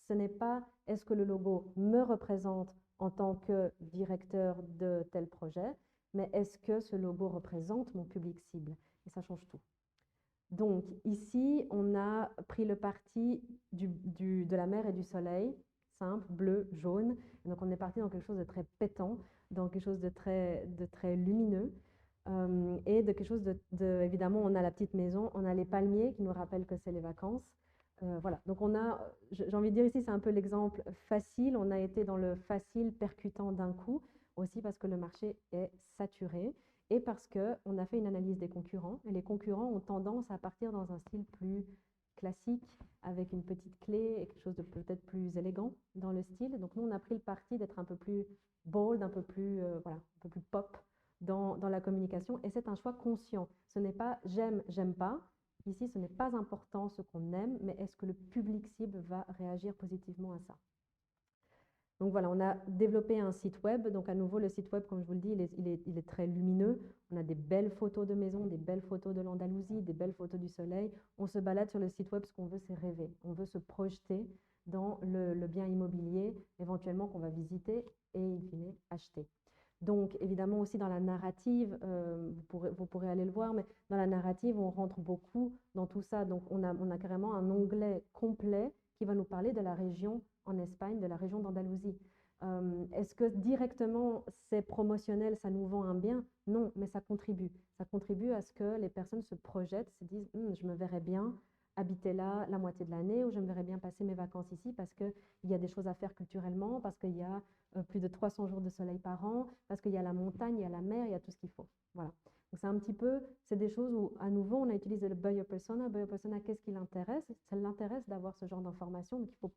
B: Ce n'est pas est-ce que le logo me représente en tant que directeur de tel projet, mais est-ce que ce logo représente mon public cible? Et ça change tout. Donc ici, on a pris le parti de la mer et du soleil, simple, bleu, jaune. Et donc on est parti dans quelque chose de très pétant, dans quelque chose de très lumineux. Et de quelque chose évidemment, on a la petite maison, on a les palmiers qui nous rappellent que c'est les vacances. Voilà, donc j'ai envie de dire ici, c'est un peu l'exemple facile. On a été dans le facile percutant d'un coup, aussi parce que le marché est saturé et parce qu'on a fait une analyse des concurrents. Et les concurrents ont tendance à partir dans un style plus classique, avec une petite clé et quelque chose de peut-être plus élégant dans le style. Donc nous, on a pris le parti d'être un peu plus bold, un peu plus, voilà, un peu plus pop dans la communication et c'est un choix conscient. Ce n'est pas j'aime, j'aime pas. Ici, ce n'est pas important ce qu'on aime, mais est-ce que le public cible va réagir positivement à ça? Donc voilà, on a développé un site web. Donc à nouveau, le site web, comme je vous le dis, il est très lumineux. On a des belles photos de maisons, des belles photos de l'Andalousie, des belles photos du soleil. On se balade sur le site web, ce qu'on veut, c'est rêver. On veut se projeter dans le bien immobilier, éventuellement qu'on va visiter et, in fine, acheter. Donc, évidemment, aussi dans la narrative, vous pourrez aller le voir, mais dans la narrative, on rentre beaucoup dans tout ça. Donc, on a carrément un onglet complet qui va nous parler de la région en Espagne, de la région d'Andalousie. Est-ce que directement c'est promotionnel, ça nous vend un bien? Non, mais ça contribue. Ça contribue à ce que les personnes se projettent, se disent je me verrais bien habiter là la moitié de l'année ou je me verrais bien passer mes vacances ici parce qu'il y a des choses à faire culturellement, parce qu'il y a plus de 300 jours de soleil par an, parce qu'il y a la montagne, il y a la mer, il y a tout ce qu'il faut. Voilà. Donc c'est un petit peu, c'est des choses où à nouveau on a utilisé le buyer persona. Buyer persona, qu'est-ce qui l'intéresse? Ça l'intéresse d'avoir ce genre d'informations, donc il faut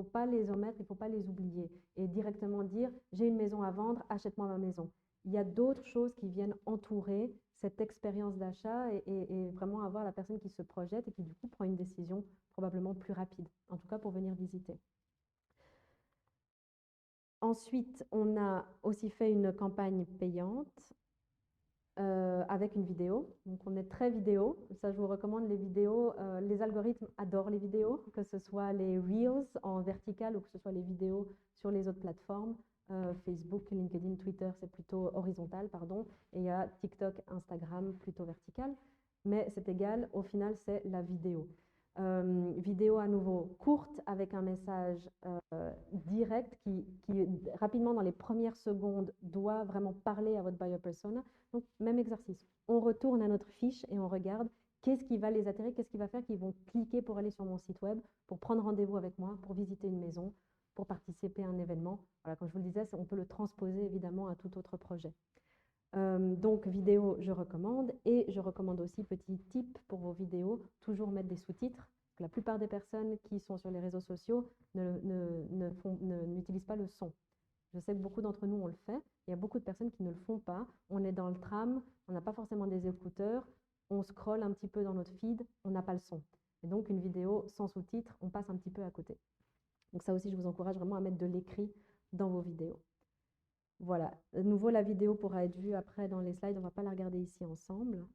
B: pas les omettre, il ne faut pas les oublier. Et directement dire, j'ai une maison à vendre, achète-moi ma maison. Il y a d'autres choses qui viennent entourer cette expérience d'achat et vraiment avoir la personne qui se projette et qui du coup prend une décision probablement plus rapide, en tout cas pour venir visiter. Ensuite, on a aussi fait une campagne payante avec une vidéo. Donc on est très vidéo, ça je vous recommande les vidéos. Les algorithmes adorent les vidéos, que ce soit les Reels en vertical ou que ce soit les vidéos sur les autres plateformes. Facebook, LinkedIn, Twitter, c'est plutôt horizontal, pardon. Et il y a TikTok, Instagram, plutôt vertical. Mais c'est égal, au final, c'est la vidéo. Vidéo à nouveau courte avec un message direct qui rapidement dans les premières secondes doit vraiment parler à votre buyer persona. Donc même exercice, on retourne à notre fiche et on regarde qu'est-ce qui va les attirer, qu'est-ce qui va faire qu'ils vont cliquer pour aller sur mon site web, pour prendre rendez-vous avec moi, pour visiter une maison, pour participer à un événement. Voilà, comme je vous le disais, on peut le transposer évidemment à tout autre projet. Donc vidéo, je recommande et je recommande aussi, petit tip pour vos vidéos, toujours mettre des sous-titres. La plupart des personnes qui sont sur les réseaux sociaux n'utilisent pas le son. Je sais que beaucoup d'entre nous, on le fait. Il y a beaucoup de personnes qui ne le font pas. On est dans le tram, on n'a pas forcément des écouteurs, on scrolle un petit peu dans notre feed, on n'a pas le son. Et donc une vidéo sans sous-titres, on passe un petit peu à côté. Donc ça aussi, je vous encourage vraiment à mettre de l'écrit dans vos vidéos. Voilà, de nouveau, la vidéo pourra être vue après dans les slides, on ne va pas la regarder ici ensemble.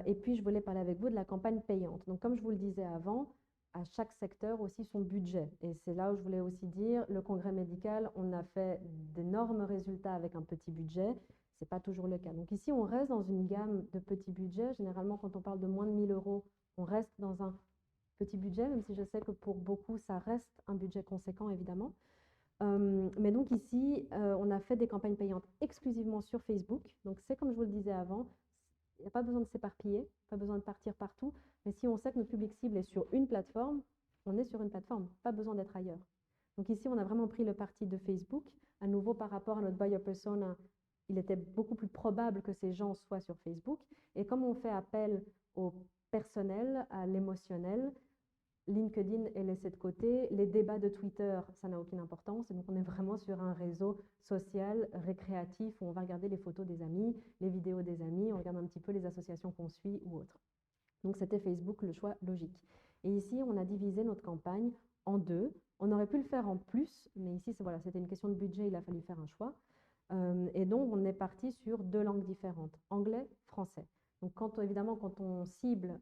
B: Et puis, je voulais parler avec vous de la campagne payante. Donc, comme je vous le disais avant, à chaque secteur aussi son budget. Et c'est là où je voulais aussi dire, le congrès médical, on a fait d'énormes résultats avec un petit budget. Ce n'est pas toujours le cas. Donc ici, on reste dans une gamme de petits budgets. Généralement, quand on parle de moins de 1 000 €, on reste dans un petit budget, même si je sais que pour beaucoup, ça reste un budget conséquent, évidemment. Mais donc ici, on a fait des campagnes payantes exclusivement sur Facebook. Donc c'est comme je vous le disais avant, il n'y a pas besoin de s'éparpiller, pas besoin de partir partout. Mais si on sait que notre public cible est sur une plateforme, on est sur une plateforme, pas besoin d'être ailleurs. Donc ici, on a vraiment pris le parti de Facebook. À nouveau, par rapport à notre buyer persona, il était beaucoup plus probable que ces gens soient sur Facebook. Et comme on fait appel au personnel, à l'émotionnel, LinkedIn est laissé de côté. Les débats de Twitter, ça n'a aucune importance. Et donc, on est vraiment sur un réseau social, récréatif, où on va regarder les photos des amis, les vidéos des amis, on regarde un petit peu les associations qu'on suit ou autres. Donc, c'était Facebook le choix logique. Et ici, on a divisé notre campagne en deux. On aurait pu le faire en plus, mais ici, voilà, c'était une question de budget, il a fallu faire un choix. Et donc, on est parti sur 2 langues différentes, anglais, français. Donc, évidemment, quand on cible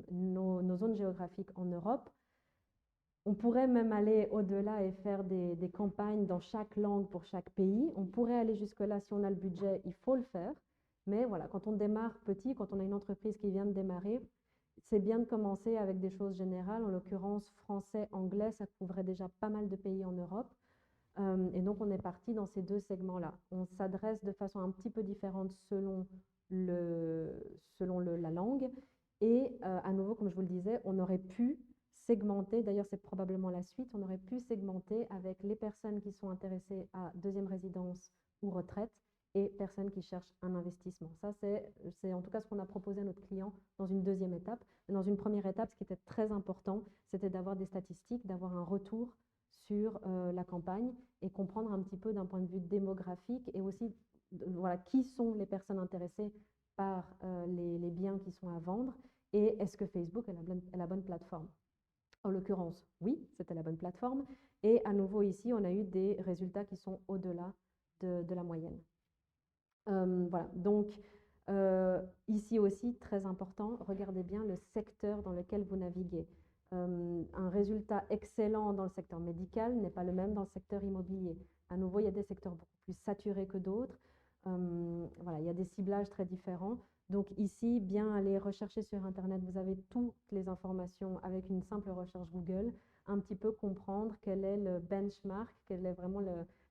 B: nos zones géographiques en Europe, on pourrait même aller au-delà et faire des campagnes dans chaque langue pour chaque pays. On pourrait aller jusque-là si on a le budget, il faut le faire. Mais voilà, quand on démarre petit, quand on a une entreprise qui vient de démarrer, c'est bien de commencer avec des choses générales. En l'occurrence, français, anglais, ça couvrait déjà pas mal de pays en Europe. Et donc, on est parti dans ces 2 segments-là. On s'adresse de façon un petit peu différente selon la langue. Et à nouveau, comme je vous le disais, on aurait pu segmenter, d'ailleurs c'est probablement la suite, on aurait pu segmenter avec les personnes qui sont intéressées à deuxième résidence ou retraite et personnes qui cherchent un investissement. Ça, c'est en tout cas ce qu'on a proposé à notre client dans une deuxième étape. Mais dans une première étape, ce qui était très important, c'était d'avoir des statistiques, d'avoir un retour sur la campagne et comprendre un petit peu d'un point de vue démographique et aussi voilà, qui sont les personnes intéressées par les biens qui sont à vendre et est-ce que Facebook est la bonne plateforme. En l'occurrence, oui, c'était la bonne plateforme. Et à nouveau ici, on a eu des résultats qui sont au-delà de la moyenne. Voilà, donc ici aussi, très important, regardez bien le secteur dans lequel vous naviguez. Un résultat excellent dans le secteur médical n'est pas le même dans le secteur immobilier. À nouveau, il y a des secteurs beaucoup plus saturés que d'autres. Voilà, il y a des ciblages très différents. Donc ici, bien aller rechercher sur Internet, vous avez toutes les informations avec une simple recherche Google, un petit peu comprendre quel est le benchmark, quelle est vraiment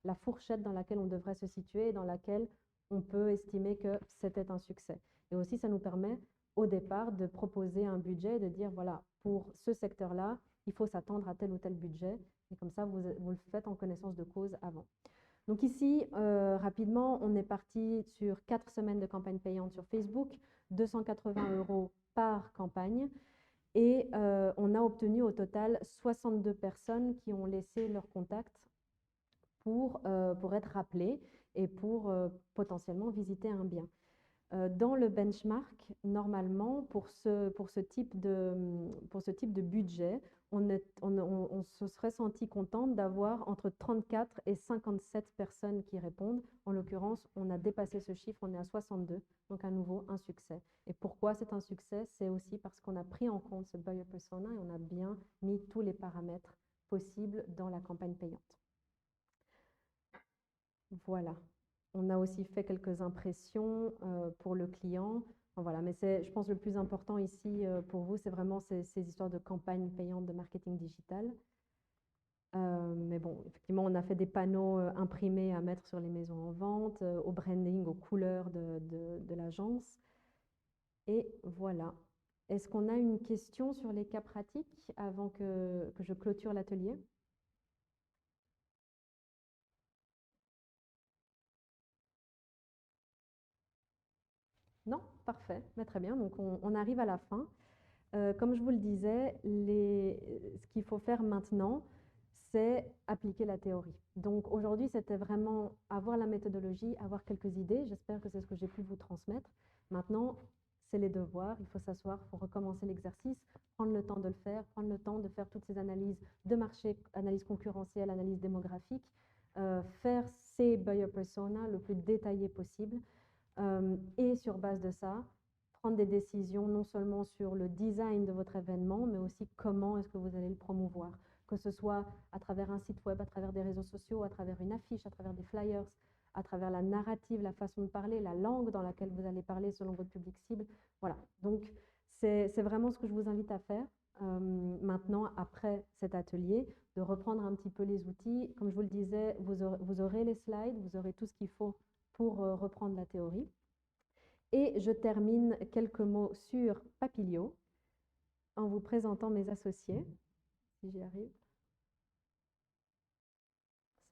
B: la fourchette dans laquelle on devrait se situer et dans laquelle on peut estimer que c'était un succès. Et aussi, ça nous permet au départ de proposer un budget, de dire, voilà, pour ce secteur-là, il faut s'attendre à tel ou tel budget. Et comme ça, vous le faites en connaissance de cause avant. Donc ici, rapidement, on est parti sur 4 semaines de campagne payante sur Facebook, 280 € par campagne. Et on a obtenu au total 62 personnes qui ont laissé leur contact pour être rappelées et pour potentiellement visiter un bien. Dans le benchmark, normalement, pour ce type de budget, on se serait senti contente d'avoir entre 34 et 57 personnes qui répondent. En l'occurrence, on a dépassé ce chiffre, on est à 62, donc à nouveau un succès. Et pourquoi c'est un succès? C'est aussi parce qu'on a pris en compte ce buyer persona et on a bien mis tous les paramètres possibles dans la campagne payante. Voilà. On a aussi fait quelques impressions pour le client. Enfin, voilà, mais je pense, le plus important ici pour vous, c'est vraiment ces histoires de campagne payante de marketing digital. Mais bon, effectivement, on a fait des panneaux imprimés à mettre sur les maisons en vente, au branding, aux couleurs de l'agence. Et voilà. Est-ce qu'on a une question sur les cas pratiques avant que je clôture l'atelier? Non? Parfait. Mais très bien. Donc, on arrive à la fin. Comme je vous le disais, ce qu'il faut faire maintenant, c'est appliquer la théorie. Donc aujourd'hui, c'était vraiment avoir la méthodologie, avoir quelques idées. J'espère que c'est ce que j'ai pu vous transmettre. Maintenant, c'est les devoirs. Il faut s'asseoir, il faut recommencer l'exercice, prendre le temps de le faire, prendre le temps de faire toutes ces analyses de marché, analyse concurrentielle, analyse démographique, faire ces buyer persona le plus détaillé possible. Et sur base de ça, prendre des décisions non seulement sur le design de votre événement, mais aussi comment est-ce que vous allez le promouvoir, que ce soit à travers un site web, à travers des réseaux sociaux, à travers une affiche, à travers des flyers, à travers la narrative, la façon de parler, la langue dans laquelle vous allez parler selon votre public cible. Voilà, donc c'est vraiment ce que je vous invite à faire. Maintenant, après cet atelier, de reprendre un petit peu les outils. Comme je vous le disais, vous aurez les slides, vous aurez tout ce qu'il faut pour reprendre la théorie. Et je termine quelques mots sur Papilio en vous présentant mes associés, si j'y arrive.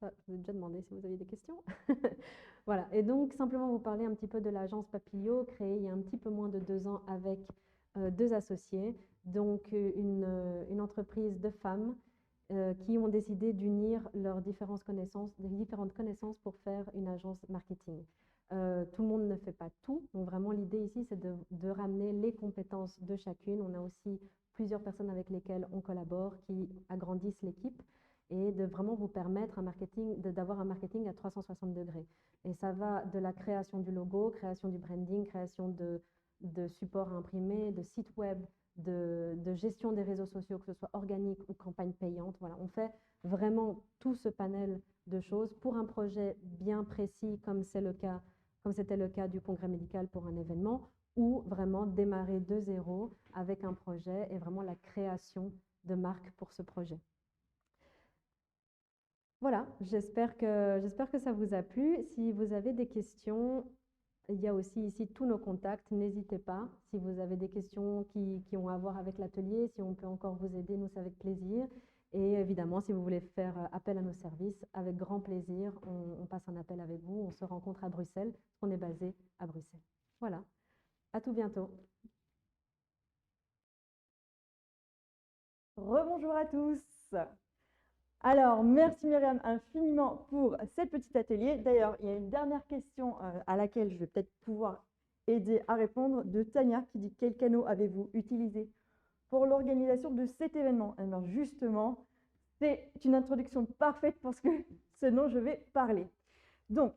B: Ça, je vous ai déjà demandé si vous aviez des questions. Voilà, et donc simplement vous parler un petit peu de l'agence Papilio, créée il y a un petit peu moins de 2 ans avec 2 associés, donc une entreprise de femmes qui ont décidé d'unir leurs différentes connaissances pour faire une agence marketing. Tout le monde ne fait pas tout, donc vraiment l'idée ici, c'est de ramener les compétences de chacune. On a aussi plusieurs personnes avec lesquelles on collabore qui agrandissent l'équipe et de vraiment vous permettre d'avoir un marketing à 360 degrés. Et ça va de la création du logo, création du branding, création de supports imprimés, de sites web, de gestion des réseaux sociaux, que ce soit organique ou campagne payante. Voilà, on fait vraiment tout ce panel de choses pour un projet bien précis, comme c'était le cas du congrès médical pour un événement, ou vraiment démarrer de zéro avec un projet et vraiment la création de marque pour ce projet. Voilà, j'espère que ça vous a plu. Si vous avez des questions, il y a aussi ici tous nos contacts. N'hésitez pas. Si vous avez des questions qui ont à voir avec l'atelier, si on peut encore vous aider, nous, c'est avec plaisir. Et évidemment, si vous voulez faire appel à nos services, avec grand plaisir, on passe un appel avec vous. On se rencontre à Bruxelles, parce qu'on est basé à Bruxelles. Voilà, à tout bientôt.
A: Rebonjour à tous. Alors, merci Myriam infiniment pour cet petit atelier. D'ailleurs, il y a une dernière question à laquelle je vais peut-être pouvoir aider à répondre de Tania qui dit: quel canal avez-vous utilisé pour l'organisation de cet événement? Alors justement, c'est une introduction parfaite pour ce dont je vais parler. Donc,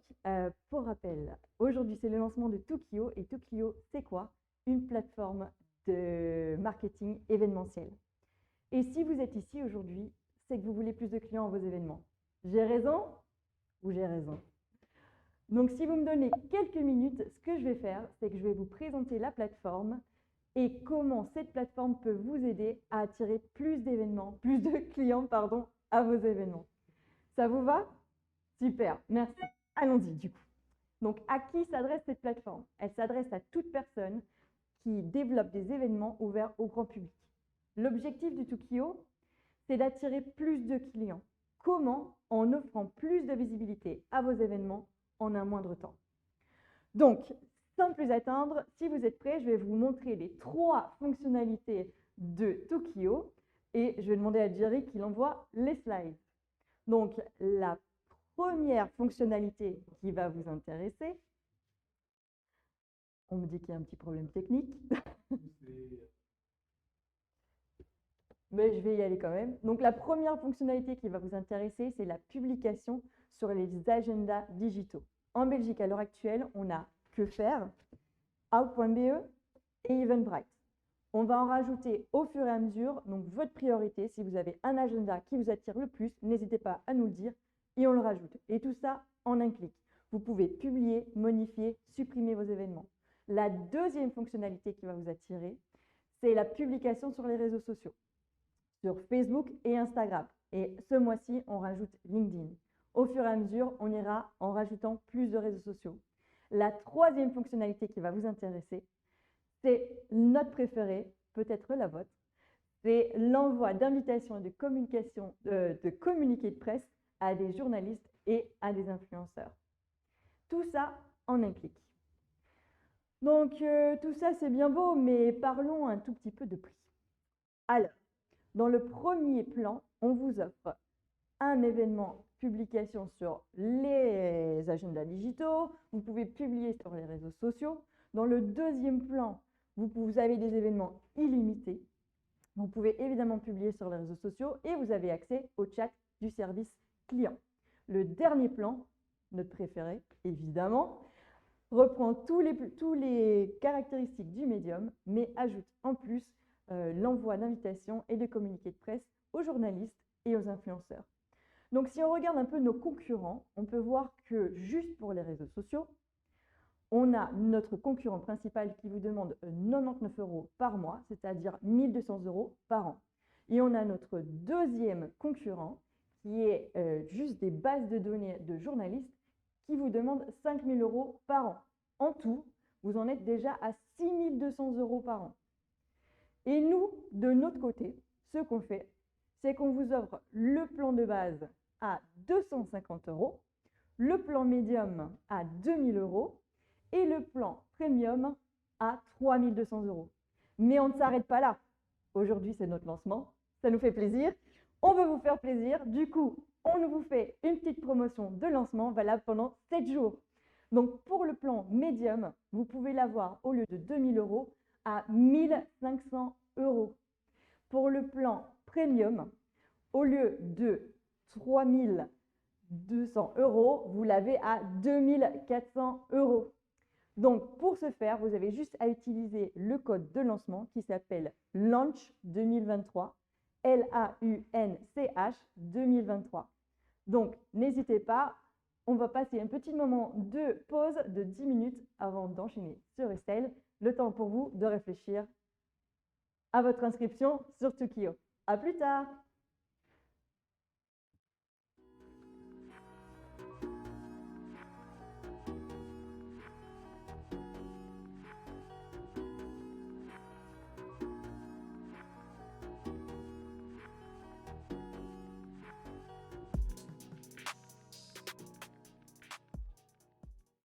A: pour rappel, aujourd'hui c'est le lancement de Tookio. Et Tookio, c'est quoi? Une plateforme de marketing événementiel. Et si vous êtes ici aujourd'hui, c'est que vous voulez plus de clients à vos événements. J'ai raison ou j'ai raison? Donc, si vous me donnez quelques minutes, ce que je vais faire, c'est que je vais vous présenter la plateforme et comment cette plateforme peut vous aider à attirer plus de clients, pardon, à vos événements. Ça vous va? Super, merci. Allons-y du coup. Donc, à qui s'adresse cette plateforme? Elle s'adresse à toute personne qui développe des événements ouverts au grand public. L'objectif du Tookio, c'est d'attirer plus de clients. Comment? En offrant plus de visibilité à vos événements en un moindre temps. Donc, sans plus attendre, si vous êtes prêts, je vais vous montrer les 3 fonctionnalités de Tookio et je vais demander à Jerry qu'il envoie les slides. Donc, la première fonctionnalité qui va vous intéresser, on me dit qu'il y a un petit problème technique. Mais je vais y aller quand même. Donc, la première fonctionnalité qui va vous intéresser, c'est la publication sur les agendas digitaux. En Belgique, à l'heure actuelle, on a Que Faire, Out.be et Eventbrite. On va en rajouter au fur et à mesure. Donc, votre priorité, si vous avez un agenda qui vous attire le plus, n'hésitez pas à nous le dire et on le rajoute. Et tout ça en un clic. Vous pouvez publier, modifier, supprimer vos événements. La deuxième fonctionnalité qui va vous attirer, c'est la publication sur les réseaux sociaux, sur Facebook et Instagram. Et ce mois-ci, on rajoute LinkedIn. Au fur et à mesure, on ira en rajoutant plus de réseaux sociaux. La troisième fonctionnalité qui va vous intéresser, c'est notre préférée, peut-être la vôtre, c'est l'envoi d'invitations et de communiqués de presse à des journalistes et à des influenceurs. Tout ça en un clic. Donc, tout ça, c'est bien beau, mais parlons un tout petit peu de prix. Alors, dans le premier plan, on vous offre un événement publication sur les agendas digitaux. Vous pouvez publier sur les réseaux sociaux. Dans le deuxième plan, vous avez des événements illimités. Vous pouvez évidemment publier sur les réseaux sociaux et vous avez accès au chat du service client. Le dernier plan, notre préféré, évidemment, reprend tous les caractéristiques du médium, mais ajoute en plus l'envoi d'invitations et de communiqués de presse aux journalistes et aux influenceurs. Donc, si on regarde un peu nos concurrents, on peut voir que juste pour les réseaux sociaux, on a notre concurrent principal qui vous demande 99 € par mois, c'est-à-dire 1 200 € par an. Et on a notre deuxième concurrent qui est juste des bases de données de journalistes qui vous demande 5 000 € par an. En tout, vous en êtes déjà à 6 200 € par an. Et nous, de notre côté, ce qu'on fait, c'est qu'on vous offre le plan de base à 250 €, le plan médium à 2 000 € et le plan premium à 3 200 €. Mais on ne s'arrête pas là. Aujourd'hui, c'est notre lancement. Ça nous fait plaisir. On veut vous faire plaisir. Du coup, on vous fait une petite promotion de lancement valable pendant 7 jours. Donc, pour le plan médium, vous pouvez l'avoir au lieu de 2 000 € à 1 500 €. Pour le plan premium, au lieu de 3 200 €, vous l'avez à 2 400 €. Donc, pour ce faire, vous avez juste à utiliser le code de lancement qui s'appelle LAUNCH 2023, LAUNCH 2023. Donc, n'hésitez pas, on va passer un petit moment de pause de 10 minutes avant d'enchaîner sur Estelle. Le temps pour vous de réfléchir à votre inscription sur Tookio. À plus tard!